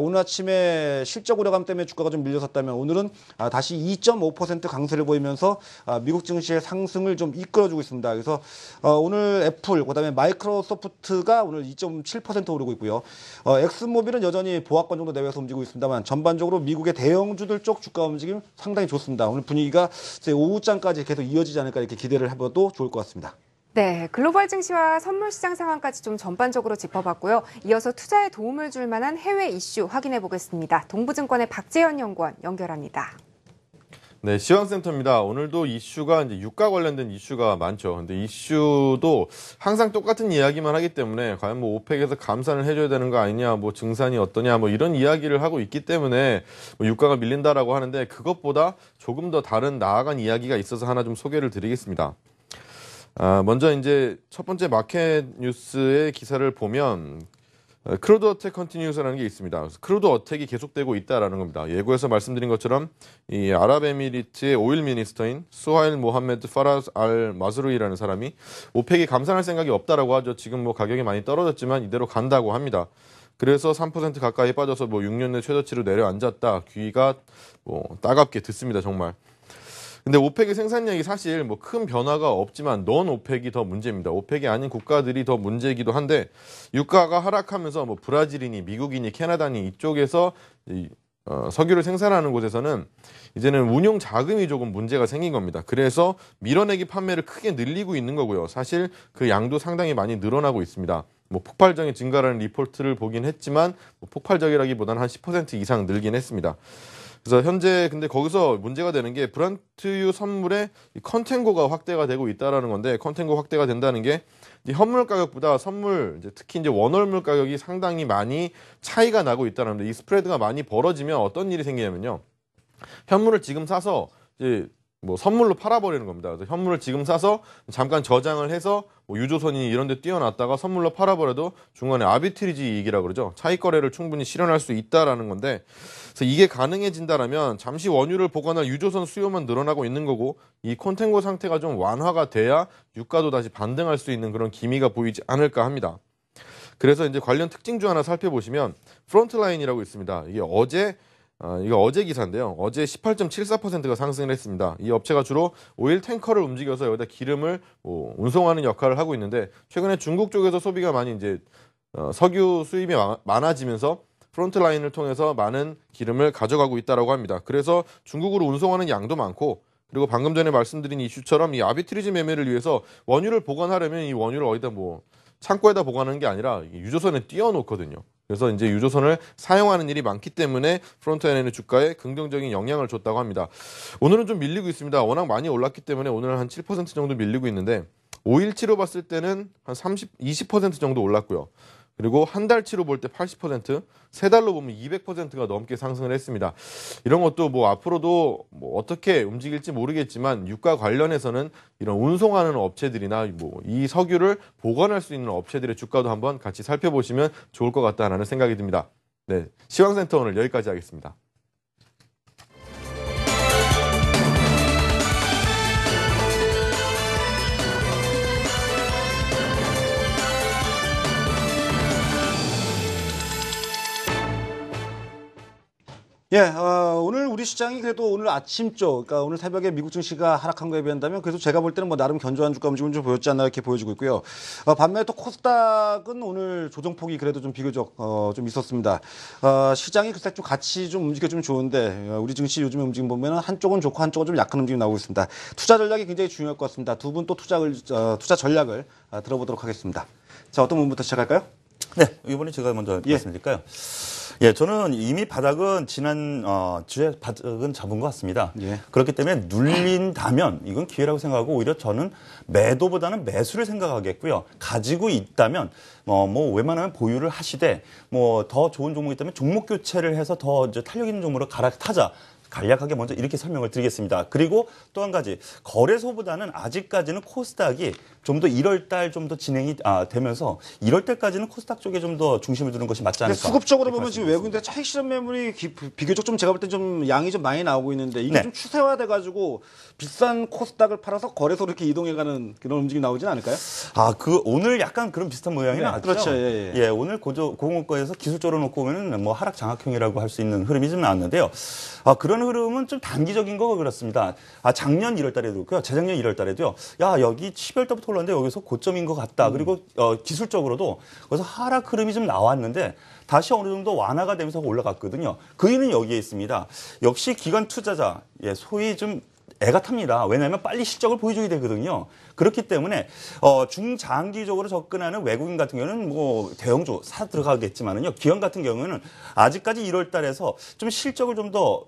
오늘 아침에 실적 우려감 때문에 주가가 좀 밀려섰다면 오늘은 다시 2.5% 강세를 보이면서 미국 증시의 상승을 좀 이끌어주고 있습니다. 그래서 오늘 애플, 그다음에 마이크로소프트가 오늘 2.7% 오르고 있고요. 엑슨모빌은 여전히 보합권 정도 내외에서 움직이고 있습니다만 전반적으로 미국의 대형주들 쪽 주가 움직임 상당히 좋습니다. 오늘 분위기가 오후장까지 계속 이어지지 않을까 이렇게 기대를 해봐도 좋을 것 같습니다. 네, 글로벌 증시와 선물 시장 상황까지 좀 전반적으로 짚어봤고요. 이어서 투자에 도움을 줄 만한 해외 이슈 확인해 보겠습니다. 동부증권의 박재현 연구원 연결합니다. 네, 시황센터입니다. 오늘도 이슈가 이제 유가 관련된 이슈가 많죠. 근데 이슈도 항상 똑같은 이야기만 하기 때문에 과연 뭐 오펙에서 감산을 해줘야 되는 거 아니냐, 뭐 증산이 어떠냐, 뭐 이런 이야기를 하고 있기 때문에 뭐 유가가 밀린다라고 하는데 그것보다 조금 더 다른 나아간 이야기가 있어서 하나 좀 소개를 드리겠습니다. 먼저 이제 첫 번째 마켓 뉴스의 기사를 보면 크루드 어택 컨티뉴스라는 게 있습니다. 그래서 크루드 어택이 계속되고 있다라는 겁니다. 예고에서 말씀드린 것처럼 이 아랍에미리트의 오일 미니스터인 수하일 모함메드 파라즈 알 마스루이라는 사람이 오펙이 감산할 생각이 없다라고 하죠. 지금 뭐 가격이 많이 떨어졌지만 이대로 간다고 합니다. 그래서 3% 가까이 빠져서 뭐 6년 내 최저치로 내려앉았다. 귀가 뭐 따갑게 듣습니다, 정말. 근데 오펙의 생산량이 사실 뭐 큰 변화가 없지만 넌 오펙이 더 문제입니다. 오펙이 아닌 국가들이 더 문제이기도 한데 유가가 하락하면서 뭐 브라질이니 미국이니 캐나다니 이쪽에서 석유를 생산하는 곳에서는 이제는 운용 자금이 조금 문제가 생긴 겁니다. 그래서 밀어내기 판매를 크게 늘리고 있는 거고요. 사실 그 양도 상당히 많이 늘어나고 있습니다. 뭐 폭발적인 증가라는 리포트를 보긴 했지만 뭐 폭발적이라기보다는 한 10% 이상 늘긴 했습니다. 그래서 현재 근데 거기서 문제가 되는 게 브란트유 선물의 컨텐고가 확대가 되고 있다라는 건데 컨텐고 확대가 된다는 게 현물 가격보다 선물 이제 특히 이제 원월물 가격이 상당히 많이 차이가 나고 있다는 건데 이 스프레드가 많이 벌어지면 어떤 일이 생기냐면요. 현물을 지금 사서 이제 뭐 선물로 팔아버리는 겁니다. 그래서 현물을 지금 사서 잠깐 저장을 해서 뭐 유조선이 이런 데 띄워놨다가 선물로 팔아버려도 중간에 아비트리지 이익이라고 그러죠. 차익거래를 충분히 실현할 수 있다라는 건데 그래서 이게 가능해진다라면 잠시 원유를 보관할 유조선 수요만 늘어나고 있는 거고 이 콘텐고 상태가 좀 완화가 돼야 유가도 다시 반등할 수 있는 그런 기미가 보이지 않을까 합니다. 그래서 이제 관련 특징 하나 살펴보시면 프론트라인이라고 있습니다. 이게 어제 기사인데요. 어제 18.74%가 상승을 했습니다. 이 업체가 주로 오일 탱커를 움직여서 여기다 기름을 운송하는 역할을 하고 있는데 최근에 중국 쪽에서 소비가 많이 이제 석유 수입이 많아지면서 프론트라인을 통해서 많은 기름을 가져가고 있다라고 합니다. 그래서 중국으로 운송하는 양도 많고 그리고 방금 전에 말씀드린 이슈처럼 이 아비트리지 매매를 위해서 원유를 보관하려면 이 원유를 어디다 뭐 창고에다 보관하는 게 아니라 유조선에 띄워놓거든요. 그래서 이제 유조선을 사용하는 일이 많기 때문에 프론트엔드 주가에 긍정적인 영향을 줬다고 합니다. 오늘은 좀 밀리고 있습니다. 워낙 많이 올랐기 때문에 오늘은 한 7% 정도 밀리고 있는데 5일치로 봤을 때는 한 20% 정도 올랐고요. 그리고 한 달치로 볼 때 80%, 세 달로 보면 200%가 넘게 상승을 했습니다. 이런 것도 뭐 앞으로도 뭐 어떻게 움직일지 모르겠지만 유가 관련해서는 이런 운송하는 업체들이나 뭐 이 석유를 보관할 수 있는 업체들의 주가도 한번 같이 살펴보시면 좋을 것 같다는 생각이 듭니다. 네, 시황센터 오늘 여기까지 하겠습니다. 예, 오늘 우리 시장이 그래도 오늘 아침 쪽, 그러니까 오늘 새벽에 미국 증시가 하락한 거에 비한다면 그래도 제가 볼 때는 뭐 나름 견조한 주가 움직임을 좀 보였지 않나 이렇게 보여지고 있고요. 반면에 또 코스닥은 오늘 조정폭이 그래도 좀 비교적 좀 있었습니다. 시장이 글쎄 좀 같이 좀 움직여주면 좋은데 우리 증시 요즘에 움직임 보면은 한쪽은 좋고 한쪽은 좀 약한 움직임 나오고 있습니다. 투자 전략이 굉장히 중요할 것 같습니다. 두 분 또 투자 전략을 들어보도록 하겠습니다. 자, 어떤 부분부터 시작할까요? 네, 이번에 제가 먼저 말씀드릴까요? 예, 저는 이미 바닥은 지난 주에 바닥은 잡은 것 같습니다. 예. 그렇기 때문에 눌린다면 이건 기회라고 생각하고 오히려 저는 매도보다는 매수를 생각하겠고요. 가지고 있다면 뭐 웬만하면 보유를 하시되 뭐 더 좋은 종목이 있다면 종목 교체를 해서 더 이제 탄력 있는 종목으로 갈아타자. 간략하게 먼저 이렇게 설명을 드리겠습니다. 그리고 또 한 가지 거래소보다는 아직까지는 코스닥이 좀 더 1월 달 좀 더 진행이 되면서 1월 달까지는 코스닥 쪽에 좀 더 중심을 두는 것이 맞지 근데 않을까. 수급적으로 보면 지금 외국인들 차익 실현 매물이 비교적 좀 제가 볼 때 좀 양이 좀 많이 나오고 있는데 이게 네. 좀 추세화돼 가지고 비싼 코스닥을 팔아서 거래소로 이렇게 이동해가는 그런 움직임이 나오진 않을까요? 오늘 약간 그런 비슷한 모양이 나왔죠. 그렇죠. 예. 오늘 공원가에서 기술적으로 놓고 보면은 뭐 하락 장악형이라고 할 수 있는 흐름이 좀 나왔는데요. 그런 흐름은 좀 단기적인 거 그렇습니다. 작년 1월 달에도 그렇고요. 재작년 1월 달에도요. 여기 12월 달부터 올랐는데 여기서 고점인 것 같다. 그리고 기술적으로도 그래서 하락 흐름이 좀 나왔는데 다시 어느 정도 완화가 되면서 올라갔거든요. 그 이유는 여기에 있습니다. 역시 기관 투자자, 소위 좀 애가 탑니다. 왜냐하면 빨리 실적을 보여줘야 되거든요. 그렇기 때문에 중장기적으로 접근하는 외국인 같은 경우는 뭐 대형주 사 들어가겠지만은요. 기관 같은 경우는 아직까지 1월 달에서 좀 실적을 좀 더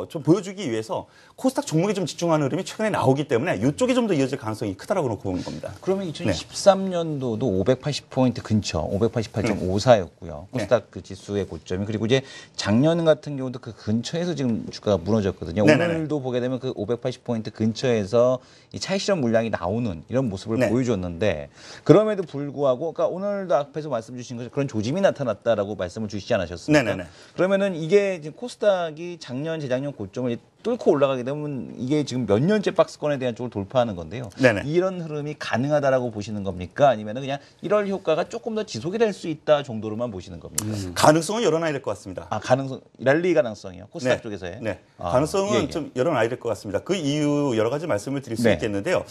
좀 보여주기 위해서 코스닥 종목에 좀 집중하는 흐름이 최근에 나오기 때문에 이쪽이 좀 더 이어질 가능성이 크다라고 놓고 보는 겁니다. 그러면 2013년도도 580포인트 근처, 588.54였고요. 코스닥 그 지수의 고점이. 그리고 이제 작년 같은 경우도 그 근처에서 지금 주가가 무너졌거든요. 네네네. 오늘도 보게 되면 그 580포인트 근처에서 이 차익 실현 물량이 나오는 이런 모습을 네. 보여줬는데 그럼에도 불구하고 그러니까 오늘도 앞에서 말씀 주신 것처럼 그런 조짐이 나타났다라고 말씀을 주시지 않으셨습니까? 네네네. 그러면은 이게 지금 코스닥이 작년, 재작년 고점을 뚫고 올라가게 되면 이게 지금 몇 년째 박스권에 대한 쪽을 돌파하는 건데요. 네네. 이런 흐름이 가능하다라고 보시는 겁니까? 아니면 그냥 1월 효과가 조금 더 지속이 될 수 있다 정도로만 보시는 겁니까? 가능성은 열어놔야 될 것 같습니다. 가능성, 랠리 가능성이요? 코스닥 쪽에서의? 네. 가능성은 예. 좀 열어놔야 될 것 같습니다. 그 이유 여러 가지 말씀을 드릴 수 네. 있겠는데요.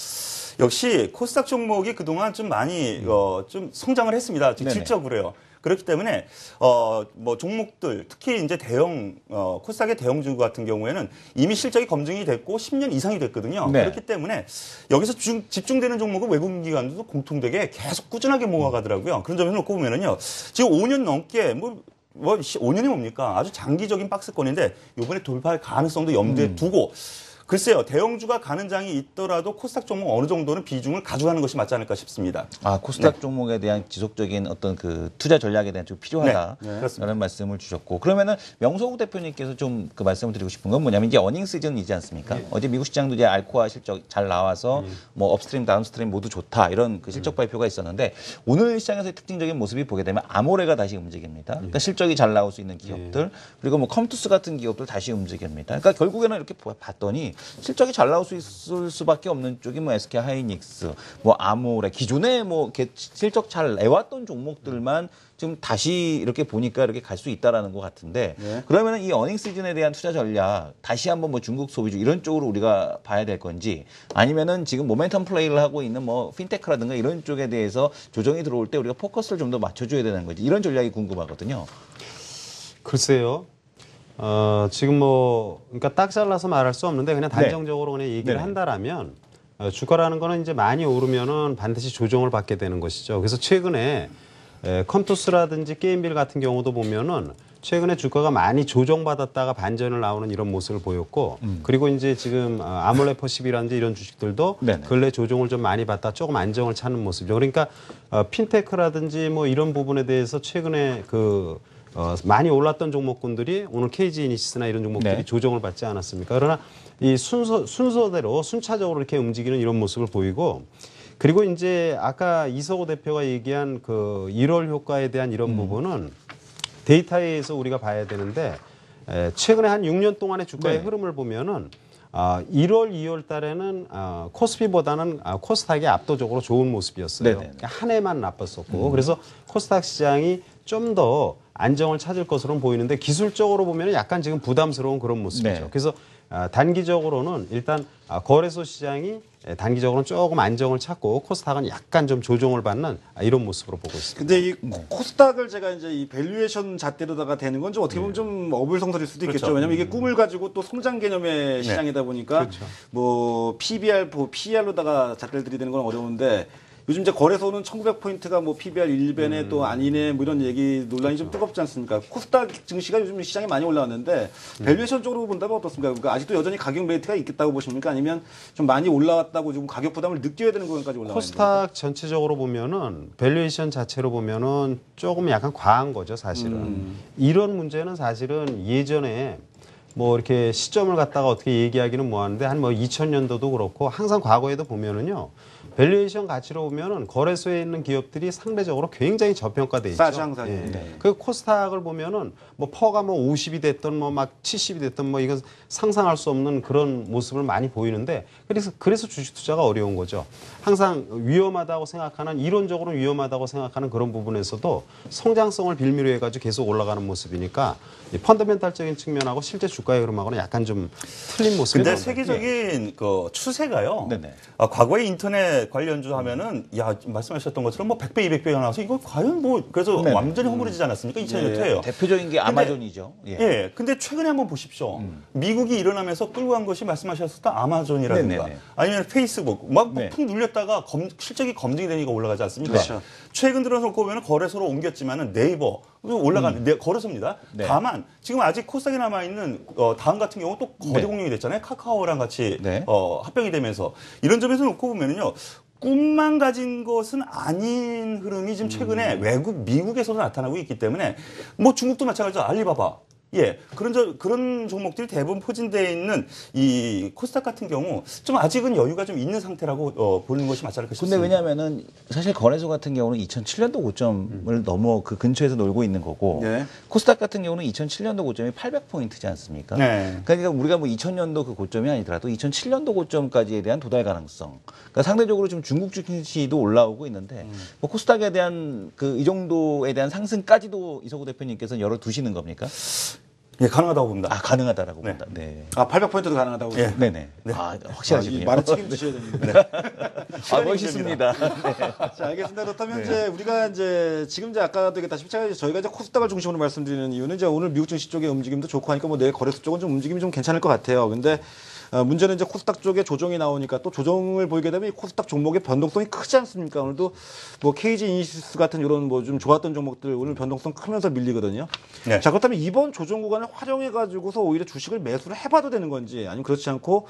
역시 코스닥 종목이 그동안 좀 많이 좀 성장을 했습니다. 네네. 질적으로요. 그렇기 때문에 뭐 종목들 특히 이제 대형 코스닥의 대형주 같은 경우에는 이미 실적이 검증이 됐고 10년 이상이 됐거든요. 네. 그렇기 때문에 여기서 집중되는 종목은 외국인 기관들도 공통되게 계속 꾸준하게 모아가더라고요. 그런 점에서 놓고 보면은요. 지금 5년 넘게 뭐 5년이 뭡니까? 아주 장기적인 박스권인데 이번에 돌파할 가능성도 염두에 두고 글쎄요. 대형주가 가는 장이 있더라도 코스닥 종목 어느 정도는 비중을 가져가는 것이 맞지 않을까 싶습니다. 코스닥 종목에 대한 지속적인 어떤 그 투자 전략에 대한 좀 필요하다. 네, 그렇습니다. 라는 말씀을 주셨고. 그러면은 명소국 대표님께서 좀 그 말씀을 드리고 싶은 건 뭐냐면 이제 어닝 시즌이지 않습니까? 어제 미국 시장도 이제 알코아 실적 잘 나와서 뭐 업스트림, 다운스트림 모두 좋다. 이런 그 실적 발표가 있었는데 오늘 시장에서의 특징적인 모습이 보게 되면 아모레가 다시 움직입니다. 그러니까 실적이 잘 나올 수 있는 기업들 그리고 뭐 컴투스 같은 기업들 다시 움직입니다. 그러니까 결국에는 이렇게 봤더니 실적이 잘 나올 수 있을 수밖에 없는 쪽이 뭐 SK 하이닉스, 뭐 아모레 기존에 뭐 실적 잘 내왔던 종목들만 지금 다시 이렇게 보니까 이렇게 갈 수 있다라는 것 같은데 그러면은 이 어닝 시즌에 대한 투자 전략 다시 한번 뭐 중국 소비주 이런 쪽으로 우리가 봐야 될 건지 아니면은 지금 모멘텀 플레이를 하고 있는 뭐 핀테크라든가 이런 쪽에 대해서 조정이 들어올 때 우리가 포커스를 좀 더 맞춰줘야 되는 건지 이런 전략이 궁금하거든요. 글쎄요. 지금 그러니까 딱 잘라서 말할 수 없는데 그냥 단정적으로 그냥 얘기를 네네. 한다라면 주가라는 거는 이제 많이 오르면은 반드시 조정을 받게 되는 것이죠. 그래서 최근에 컴투스라든지 게임빌 같은 경우도 보면은 최근에 주가가 많이 조정받았다가 반전을 나오는 이런 모습을 보였고 그리고 이제 지금 아몰레퍼십이라든지 이런 주식들도 네네. 근래 조정을 좀 많이 받다 조금 안정을 찾는 모습이죠. 그러니까 핀테크라든지 뭐 이런 부분에 대해서 최근에 많이 올랐던 종목군들이 오늘 KG 이니시스나 이런 종목들이 네. 조정을 받지 않았습니까? 그러나 이 순서대로 순차적으로 이렇게 움직이는 이런 모습을 보이고 그리고 이제 아까 이석호 대표가 얘기한 그 1월 효과에 대한 이런 부분은 데이터에 의해서 우리가 봐야 되는데 최근에 한 6년 동안의 주가의 네. 흐름을 보면은 1월, 2월 달에는 코스피보다는 코스닥이 압도적으로 좋은 모습이었어요. 네네. 한 해만 나빴었고 그래서 코스닥 시장이 좀 더 안정을 찾을 것으로는 보이는데 기술적으로 보면 약간 지금 부담스러운 그런 모습이죠. 네. 그래서 단기적으로는 일단 거래소 시장이 단기적으로는 조금 안정을 찾고 코스닥은 약간 좀 조정을 받는 이런 모습으로 보고 있습니다. 근데 이 코스닥을 제가 이제 이 밸류에이션 잣대로다가 되는 건 좀 어떻게 보면 좀 어불성설일 수도 있겠죠. 그렇죠. 왜냐하면 이게 꿈을 가지고 또 성장 개념의 시장이다 보니까 뭐 PBR, PER로다가 잣대를 들이대는 건 어려운데 요즘 이제 거래소는 1900포인트가 뭐 PBR 1배네 또 아니네 뭐 이런 얘기 논란이 좀 뜨겁지 않습니까? 코스닥 증시가 요즘 시장에 많이 올라왔는데 밸류에이션 쪽으로 본다면 어떻습니까? 그러니까 아직도 여전히 가격 메리트가 있겠다고 보십니까? 아니면 좀 많이 올라왔다고 좀 가격 부담을 느껴야 되는 구간까지 올라와 있는 코스닥 전체적으로 보면은 밸류에이션 자체로 보면은 조금 약간 과한 거죠, 사실은. 이런 문제는 사실은 예전에 뭐 이렇게 시점을 갖다가 어떻게 얘기하기는 뭐하는데 한 뭐 2000년도도 그렇고 항상 과거에도 보면은요. 밸류에이션 가치로 보면은 거래소에 있는 기업들이 상대적으로 굉장히 저평가돼 있죠. 싸죠, 항상. 예. 네. 그 코스닥을 보면은 뭐 퍼가 뭐 50이 됐던 뭐 막 70이 됐던 뭐 이건 상상할 수 없는 그런 모습을 많이 보이는데 그래서 주식 투자가 어려운 거죠. 항상 위험하다고 생각하는 이론적으로 위험하다고 생각하는 그런 부분에서도 성장성을 빌미로 해가지고 계속 올라가는 모습이니까 이 펀더멘탈적인 측면하고 실제 주가의 흐름하고는 약간 좀 틀린 모습이 근데 나옵니다. 세계적인 그 추세가요. 네네. 과거에 인터넷 관련주 하면은 야 말씀하셨던 것처럼 뭐 100배, 200배가 나와서 이거 과연 뭐 그래서 네네. 완전히 허물어지지 않았습니까? 2000년도에요. 대표적인 게 아마존이죠. 예. 예. 근데 최근에 한번 보십시오. 미국이 일어나면서 끌고 간 것이 말씀하셨던 아마존이라든가 네네네. 아니면 페이스북 막 네. 푹 눌렸다가 실적이 검증이 되니까 올라가지 않습니까? 그렇죠. 최근 들어서 보면 거래소로 옮겼지만은 네이버 올라가는 거래소입니다. 네. 다만 지금 아직 코스닥에 남아 있는 다음 같은 경우 또 거대 네. 공룡이 됐잖아요. 카카오랑 같이 네. 합병이 되면서 이런 점에서 놓고 보면은요. 꿈만 가진 것은 아닌 흐름이 지금 최근에 외국 미국에서도 나타나고 있기 때문에 뭐 중국도 마찬가지죠. 알리바바. 예, 그런 종목들이 대부분 포진되어 있는 이 코스닥 같은 경우 좀 아직은 여유가 좀 있는 상태라고 보는 것이 맞지 않을까 싶습니다. 근데 왜냐하면은 사실 거래소 같은 경우는 2007년도 고점을 넘어 그 근처에서 놀고 있는 거고 네. 코스닥 같은 경우는 2007년도 고점이 800포인트지 않습니까? 네. 그러니까 우리가 뭐 2000년도 그 고점이 아니더라도 2007년도 고점까지에 대한 도달 가능성. 그러니까 상대적으로 지금 중국 증시도 올라오고 있는데 뭐 코스닥에 대한 그 이 정도에 대한 상승까지도 이석우 대표님께서는 열어두시는 겁니까? 예, 가능하다고 봅니다. 아 가능하다라고 네. 봅니다. 네. 800포인트도 가능하다고. 예. 네네. 네. 아 이 확실하시군요. 말에 책임지셔야 됩니다. 아 멋있습니다. 자, 알겠습니다. 그렇다면 이제 우리가 이제 지금 이제 아까도 얘기했다시피 저희가 이제 코스닥을 중심으로 말씀드리는 이유는 이제 오늘 미국 증시 쪽의 움직임도 좋고 하니까 뭐 내일 거래소 쪽은 좀 움직임이 좀 괜찮을 것 같아요. 근데 문제는 이제 코스닥 쪽에 조정이 나오니까 또 조정을 보이게 되면 이 코스닥 종목의 변동성이 크지 않습니까? 오늘도 뭐 KG 이니시스 같은 이런 뭐 좀 좋았던 종목들 오늘 변동성 크면서 밀리거든요. 네. 자, 그렇다면 이번 조정 구간을 활용해 가지고서 오히려 주식을 매수를 해봐도 되는 건지 아니면 그렇지 않고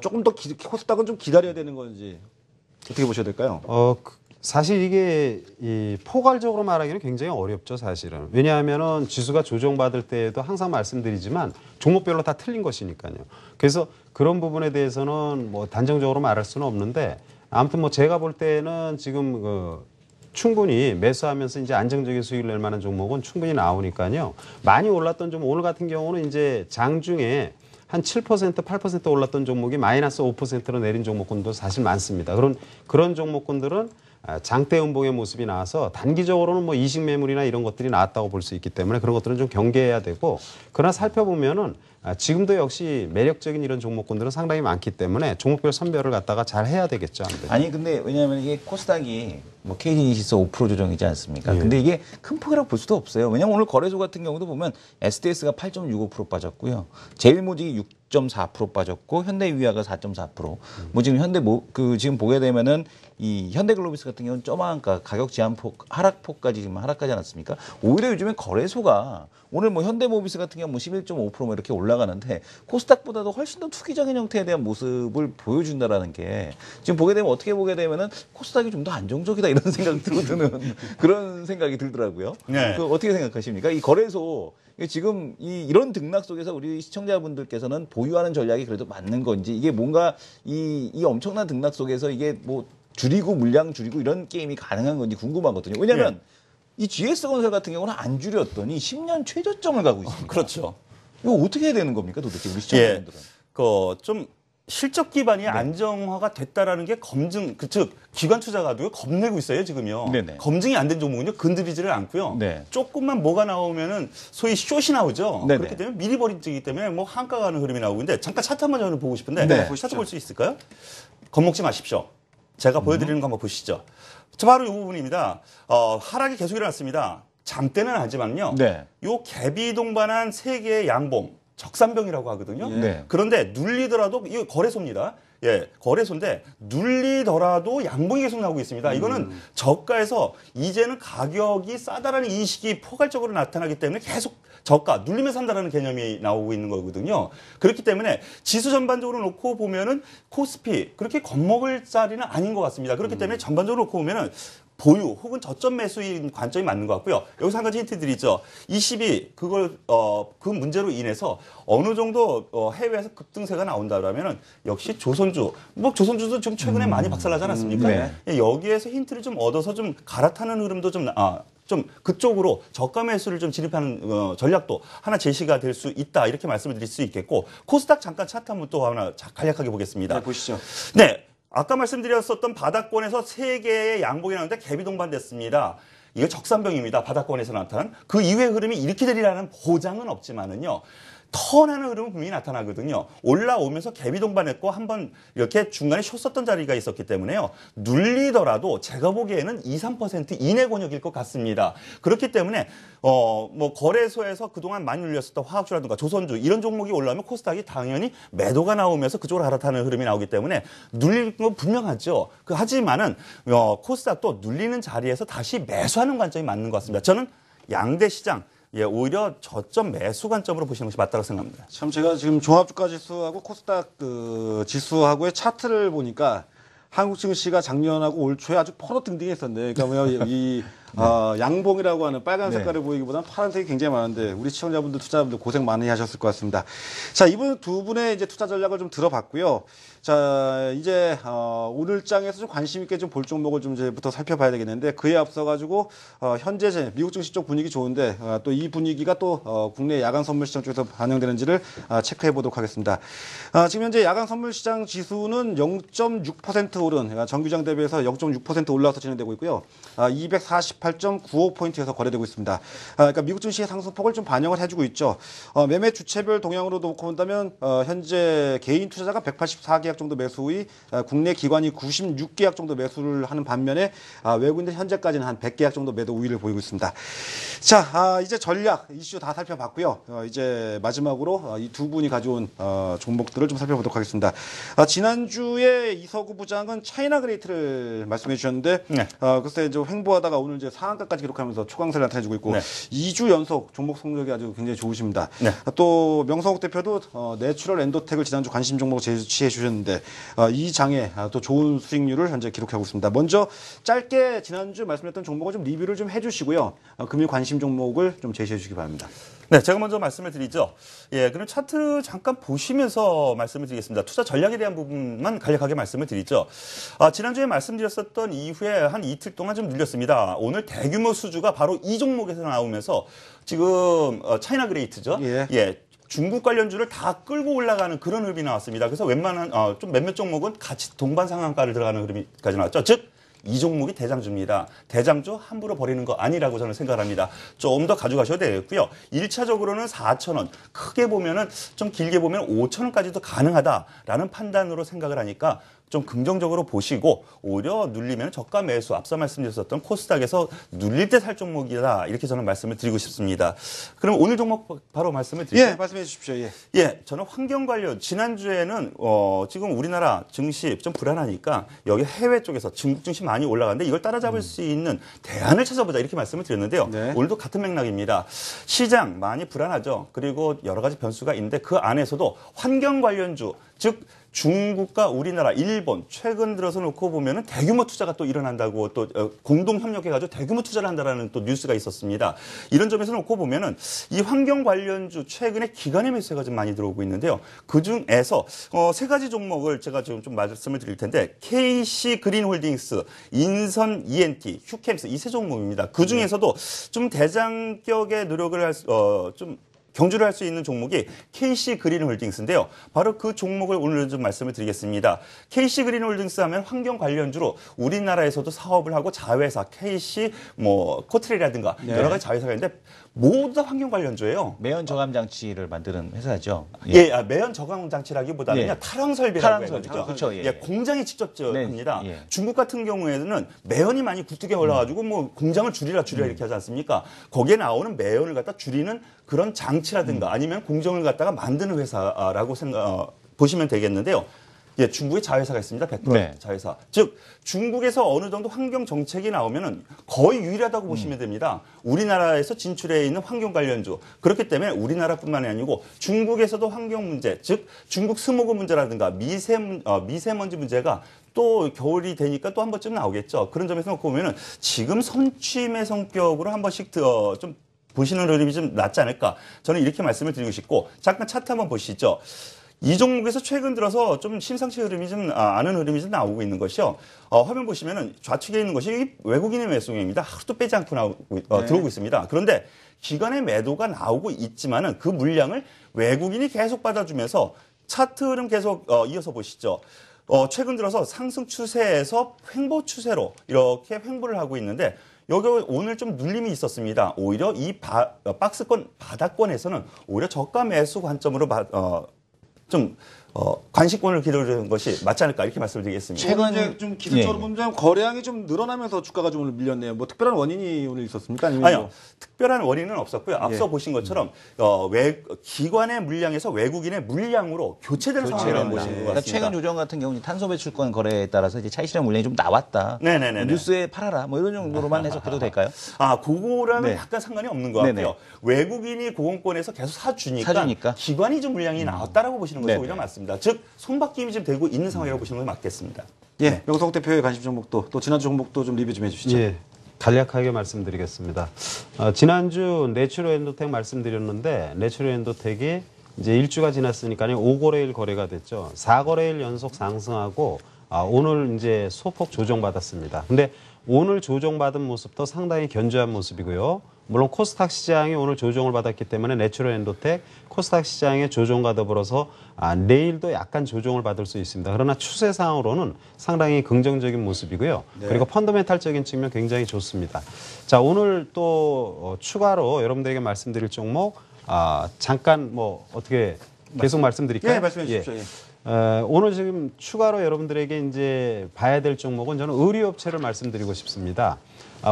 조금 더 코스닥은 좀 기다려야 되는 건지 어떻게 보셔야 될까요? 사실 이게 이 포괄적으로 말하기는 굉장히 어렵죠, 사실은. 왜냐하면은 지수가 조정받을 때에도 항상 말씀드리지만 종목별로 다 틀린 것이니까요. 그래서 그런 부분에 대해서는 뭐 단정적으로 말할 수는 없는데 아무튼 뭐 제가 볼 때는 지금 충분히 매수하면서 이제 안정적인 수익을 낼 만한 종목은 충분히 나오니까요. 많이 올랐던 종목 오늘 같은 경우는 이제 장중에 한 7%, 8% 올랐던 종목이 마이너스 5%로 내린 종목군도 사실 많습니다. 그런 종목군들은 장대 음봉의 모습이 나와서 단기적으로는 뭐 이식 매물이나 이런 것들이 나왔다고 볼 수 있기 때문에 그런 것들은 좀 경계해야 되고 그러나 살펴보면은 지금도 역시 매력적인 이런 종목군들은 상당히 많기 때문에 종목별 선별을 갖다가 잘 해야 되겠죠. 아니 근데 왜냐하면 이게 코스닥이 뭐 KG이니시스 5% 조정이지 않습니까? 예. 근데 이게 큰 폭이라고 볼 수도 없어요. 왜냐하면 오늘 거래소 같은 경우도 보면 SDS가 8.65% 빠졌고요, 제일모직이 6.4% 빠졌고 현대위아가 4.4%. 뭐 지금 지금 보게 되면은 이 현대글로비스 같은 경우는 쪼만한 가격 제한폭 하락폭까지 지금 하락하지 않았습니까? 오히려 요즘에 거래소가 오늘 뭐 현대모비스 같은 경우 뭐 11.5% 이렇게 올라가는데 코스닥보다도 훨씬 더 투기적인 형태에 대한 모습을 보여준다라는 게 지금 보게 되면 어떻게 보게 되면은 코스닥이 좀 더 안정적이다 이런 생각이 드는 그런 생각이 들더라고요. 네. 그 어떻게 생각하십니까? 이 거래소 지금 이런 등락 속에서 우리 시청자분들께서는 보유하는 전략이 그래도 맞는 건지 이게 뭔가 이 엄청난 등락 속에서 이게 뭐 줄이고 물량 줄이고 이런 게임이 가능한 건지 궁금하거든요. 왜냐하면 이 GS건설 같은 경우는 안 줄였더니 10년 최저점을 가고 있습니다. 그렇죠. 이거 어떻게 해야 되는 겁니까 도대체 우리 시청자분들은? 좀 실적 기반이 안정화가 됐다라는 게 검증, 즉 기관 투자가도 겁내고 있어요 지금요. 네네. 검증이 안 된 종목은요 건드리지를 않고요. 네. 조금만 뭐가 나오면은 소위 숏이 나오죠. 네네. 그렇기 때문에 미리 버리기 때문에 뭐 한가가 하는 흐름이 나오고 있는데 잠깐 차트 한번 저는 보고 싶은데 네. 차트 볼 수 있을까요? 겁먹지 마십시오. 제가 보여드리는 거 한번 보시죠. 저 바로 이 부분입니다. 하락이 계속 일어났습니다. 장대는 하지만요. 네. 요 갭이 동반한 세 개의 양봉. 적산병이라고 하거든요. 네. 그런데 눌리더라도 이거 거래소입니다. 예, 거래소인데 눌리더라도 양봉이 계속 나오고 있습니다. 이거는 저가에서 이제는 가격이 싸다라는 인식이 포괄적으로 나타나기 때문에 계속 저가 눌리면서 산다라는 개념이 나오고 있는 거거든요. 그렇기 때문에 지수 전반적으로 놓고 보면은 코스피 그렇게 겁먹을 자리는 아닌 것 같습니다. 그렇기 때문에 전반적으로 놓고 보면은 보유 혹은 저점 매수인 관점이 맞는 것 같고요. 여기서 한 가지 힌트 드리죠. 20이 그걸 그 문제로 인해서 어느 정도 해외에서 급등세가 나온다라면은 역시 조선주, 뭐 조선주도 지금 최근에 많이 박살나지 않았습니까? 네. 예, 여기에서 힌트를 좀 얻어서 좀 갈아타는 흐름도 좀 그쪽으로 저가 매수를 좀 진입하는 전략도 하나 제시가 될 수 있다 이렇게 말씀을 드릴 수 있겠고 코스닥 잠깐 차트 한번 또 하나 간략하게 보겠습니다. 네, 보시죠. 네, 아까 말씀드렸었던 바닥권에서 3개의 양봉이 나오는데 갭이 동반됐습니다. 이거 적산병입니다. 바닥권에서 나타난 그 이후의 흐름이 이렇게 되리라는 보장은 없지만은요. 턴하는 흐름은 분명히 나타나거든요. 올라오면서 갭이 동반했고 한번 이렇게 중간에 쉬었었던 자리가 있었기 때문에요. 눌리더라도 제가 보기에는 2, 3% 이내 권역일 것 같습니다. 그렇기 때문에 뭐 거래소에서 그동안 많이 눌렸었던 화학주라든가 조선주 이런 종목이 올라오면 코스닥이 당연히 매도가 나오면서 그쪽으로 갈아타는 흐름이 나오기 때문에 눌릴 건 분명하죠. 하지만은 코스닥도 눌리는 자리에서 다시 매수하는 관점이 맞는 것 같습니다. 저는 양대 시장 오히려 저점 매수 관점으로 보시는 것이 맞다고 생각합니다. 참 제가 지금 종합주가 지수하고 코스닥 그 지수하고의 차트를 보니까 한국 증시가 작년하고 올 초에 아주 포로 등등했었는데, 그러니까 뭐야 이 양봉이라고 하는 빨간 색깔을 보이기보다는 파란색이 굉장히 많은데 우리 시청자분들, 투자자분들 고생 많이 하셨을 것 같습니다. 자, 이분 두 분의 이제 투자 전략을 좀 들어봤고요. 자, 이제 오늘 장에서 좀 관심 있게 좀 볼 종목을 좀 이제부터 살펴봐야 되겠는데, 그에 앞서 가지고 현재 미국 증시 쪽 분위기 좋은데 또 이 분위기가 또 국내 야간 선물 시장 쪽에서 반영되는지를 체크해 보도록 하겠습니다. 지금 현재 야간 선물 시장 지수는 0.6% 오른, 정규장 대비해서 0.6% 올라와서 진행되고 있고요. 248.95포인트에서 거래되고 있습니다. 그러니까 미국 증시의 상승폭을 좀 반영을 해주고 있죠. 매매 주체별 동향으로 놓고 본다면 현재 개인 투자자가 184계약 정도 매수 후에 국내 기관이 96계약 정도 매수를 하는 반면에 외국인들 현재까지는 한 100계약 정도 매도 우위를 보이고 있습니다. 자, 이제 전략 이슈 다 살펴봤고요. 이제 마지막으로 이 두 분이 가져온 종목들을 좀 살펴보도록 하겠습니다. 지난주에 이서구 부장은 차이나 그레이트를 말씀해 주셨는데, 네. 글쎄 이제 횡보하다가 오늘 이제 상한가까지 기록하면서 초강세를 나타내주고 있고, 네. 2주 연속 종목 성적이 아주 굉장히 좋으십니다. 네. 또 명성욱 대표도 내추럴 엔도텍을 지난주 관심 종목 제시해 주셨는데 이 장에 또 좋은 수익률을 현재 기록하고 있습니다. 먼저 짧게 지난주 말씀드렸던 종목을 좀 리뷰를 좀 해주시고요. 금일 관심 종목을 좀 제시해 주시기 바랍니다. 네, 제가 먼저 말씀을 드리죠. 예, 그럼 차트 잠깐 보시면서 말씀을 드리겠습니다. 투자 전략에 대한 부분만 간략하게 말씀을 드리죠. 지난주에 말씀드렸었던 이후에 한 이틀 동안 좀 늘렸습니다. 오늘 대규모 수주가 바로 이 종목에서 나오면서 지금 차이나 그레이트죠. 예. 중국 관련주를 다 끌고 올라가는 그런 흐름이 나왔습니다. 그래서 웬만한 좀 몇몇 종목은 같이 동반 상한가를 들어가는 흐름이까지 나왔죠. 즉 이 종목이 대장주입니다. 대장주 함부로 버리는 거 아니라고 저는 생각합니다. 좀 더 가져가셔도 되겠고요. 1차적으로는 4,000원, 크게 보면은 좀 길게 보면 5,000원까지도 가능하다라는 판단으로 생각을 하니까 좀 긍정적으로 보시고 오히려 눌리면 저가 매수, 앞서 말씀드렸었던 코스닥에서 눌릴 때 살 종목이다, 이렇게 저는 말씀을 드리고 싶습니다. 그럼 오늘 종목 바로 말씀을 드릴게요. 예, 말씀해 주십시오. 예. 예, 저는 환경 관련 지난주에는 지금 우리나라 증시 좀 불안하니까 여기 해외 쪽에서 중국 증시 많이 올라가는데 이걸 따라잡을 수 있는 대안을 찾아보자, 이렇게 말씀을 드렸는데요. 네. 오늘도 같은 맥락입니다. 시장 많이 불안하죠. 그리고 여러 가지 변수가 있는데 그 안에서도 환경 관련주, 즉 중국과 우리나라, 일본 최근 들어서 놓고 보면은 대규모 투자가 또 일어난다고, 또 공동 협력해가지고 대규모 투자를 한다라는 또 뉴스가 있었습니다. 이런 점에서 놓고 보면은 이 환경 관련주 최근에 기관의 매수가 좀 많이 들어오고 있는데요. 그 중에서 세 가지 종목을 제가 좀 말씀을 드릴 텐데, KC 그린홀딩스, 인선 ENT, 휴캠스 이 세 종목입니다. 그 중에서도 좀 대장격의 노력을 좀 경주를 할 수 있는 종목이 KC 그린홀딩스인데요. 바로 그 종목을 오늘 좀 말씀을 드리겠습니다. KC 그린홀딩스 하면 환경 관련주로 우리나라에서도 사업을 하고 자회사, KC, 코트레라든가 여러 가지 자회사가 있는데 모두 다 환경 관련주예요. 매연 저감 장치를 만드는 회사죠. 매연 저감 장치라기보다는요, 예. 탈황 설비라고 탈황 설비. 해가지고 그렇죠. 예. 공장이 직접 합니다. 네. 예. 중국 같은 경우에는 매연이 많이 굴뚝에 올라가지고 공장을 줄이라 이렇게 하지 않습니까? 거기에 나오는 매연을 갖다 줄이는 그런 장치라든가 아니면 공정을 갖다가 만드는 회사라고 보시면 되겠는데요. 예, 중국에 자회사가 있습니다. 100% 네. 자회사. 즉 중국에서 어느 정도 환경 정책이 나오면은 거의 유일하다고 보시면 됩니다. 우리나라에서 진출해 있는 환경 관련주. 그렇기 때문에 우리나라뿐만이 아니고 중국에서도 환경 문제, 즉 중국 스모그 문제라든가 미세먼지 문제가 또 겨울이 되니까 또 한 번쯤 나오겠죠. 그런 점에서 놓고 보면은 지금 선취매 성격으로 한 번씩 좀 보시는 흐름이 좀 낫지 않을까. 저는 이렇게 말씀을 드리고 싶고, 잠깐 차트 한번 보시죠. 이 종목에서 최근 들어서 좀 심상치 흐름이 좀 아는 흐름이 좀 나오고 있는 것이요. 화면 보시면은 좌측에 있는 것이 외국인의 매수입니다. 하루도 빼지 않고 들어오고 있습니다. 그런데 기관의 매도가 나오고 있지만은 그 물량을 외국인이 계속 받아주면서 차트 흐름 계속 이어서 보시죠. 최근 들어서 상승 추세에서 횡보 추세로 이렇게 횡보를 하고 있는데, 여기 오늘 좀 눌림이 있었습니다. 오히려 이 박스권 바닥권에서는 오히려 저가 매수 관점으로 관심권을 기다리는 것이 맞지 않을까 이렇게 말씀드리겠습니다. 최근에 좀 기술적으로 보면 거래량이 좀 늘어나면서 주가가 좀 오늘 밀렸네요. 뭐 특별한 원인이 오늘 있었습니까? 아니요. 특별한 원인은 없었고요. 앞서 보신 것처럼 기관의 물량에서 외국인의 물량으로 교체되는 상황을 보시는 것 같습니다. 그러니까 최근 조정 같은 경우는 탄소 배출권 거래에 따라서 이제 차익 실현 물량이 좀 나왔다. 네네네. 뉴스에 팔아라. 뭐 이런 정도로만 해석해도 될까요? 그거랑은 네. 약간 상관이 없는 것 같고요. 네네. 외국인이 고공권에서 계속 사주니까 기관이 좀 물량이 나왔다라고 보시는 것이 오히려 맞습니다. 즉 손바뀜이 좀 되고 있는 상황이라고 보시는 게 맞겠습니다. 예, 명성 대표의 관심 종목도 또 지난주 종목도 좀 리뷰 좀 해주시죠. 예, 간략하게 말씀드리겠습니다. 지난주 내추럴 엔도텍 말씀드렸는데 내추럴 엔도텍이 이제 1주가 지났으니까요 5거래일 거래가 됐죠. 4거래일 연속 상승하고 오늘 이제 소폭 조정받았습니다. 근데 오늘 조정받은 모습도 상당히 견조한 모습이고요. 물론 코스닥 시장이 오늘 조정을 받았기 때문에 내추럴 엔도텍 코스닥 시장의 조정과 더불어서 내일도 약간 조정을 받을 수 있습니다. 그러나 추세상으로는 상당히 긍정적인 모습이고요. 네. 그리고 펀더멘탈적인 측면 굉장히 좋습니다. 자, 오늘 또 추가로 여러분들에게 말씀드릴 종목 잠깐 뭐 어떻게 계속 말씀드릴까요? 예, 말씀해 주십시오. 예. 오늘 지금 추가로 여러분들에게 이제 봐야 될 종목은 저는 의류업체를 말씀드리고 싶습니다.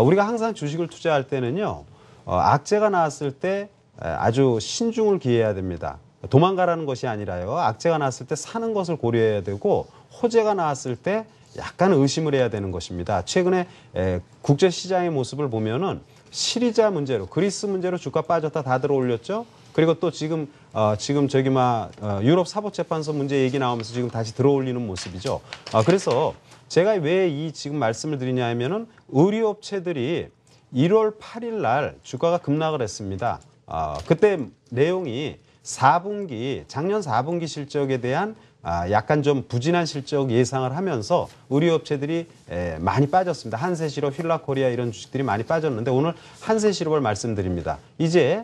우리가 항상 주식을 투자할 때는요, 악재가 나왔을 때 아주 신중을 기해야 됩니다. 도망가라는 것이 아니라요, 악재가 나왔을 때 사는 것을 고려해야 되고, 호재가 나왔을 때 약간 의심을 해야 되는 것입니다. 최근에 국제 시장의 모습을 보면은 시리자 문제로, 그리스 문제로 주가 빠졌다 다 들어 올렸죠. 그리고 또 지금 유럽 사법재판소 문제 얘기 나오면서 지금 다시 들어올리는 모습이죠. 그래서 제가 왜 이 지금 말씀을 드리냐 하면은 의류업체들이 1월 8일 날 주가가 급락을 했습니다. 그때 내용이 작년 4분기 실적에 대한 약간 좀 부진한 실적 예상을 하면서 의류업체들이 많이 빠졌습니다. 한세실업, 휠라코리아 이런 주식들이 많이 빠졌는데 오늘 한세실업을 말씀드립니다. 이제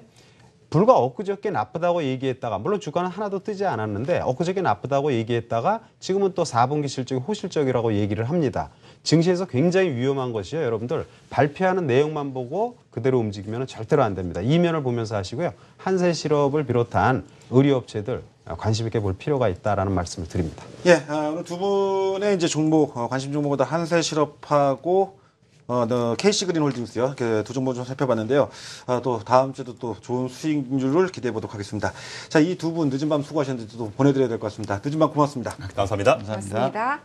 불과 엊그저께 나쁘다고 얘기했다가, 물론 주가는 하나도 뜨지 않았는데 엊그저께 나쁘다고 얘기했다가 지금은 또 4분기 실적이 호실적이라고 얘기를 합니다. 증시에서 굉장히 위험한 것이요. 여러분들 발표하는 내용만 보고 그대로 움직이면 절대로 안 됩니다. 이면을 보면서 하시고요. 한세실업을 비롯한 의류업체들 관심 있게 볼 필요가 있다라는 말씀을 드립니다. 예, 오늘 두 분의 이제 종목, 관심 종목보다 한세실업하고 KC그린홀딩스요. 이렇게 두 종목 좀 살펴봤는데요. 또 다음 주에도 또 좋은 수익률을 기대해 보도록 하겠습니다. 자, 이 두 분 늦은 밤 수고하셨는데 또 보내드려야 될 것 같습니다. 늦은 밤 고맙습니다. 감사합니다. 고맙습니다.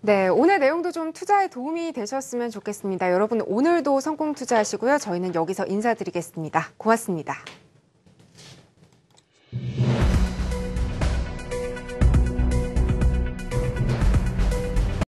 네, 오늘 내용도 좀 투자에 도움이 되셨으면 좋겠습니다. 여러분 오늘도 성공 투자하시고요. 저희는 여기서 인사드리겠습니다. 고맙습니다.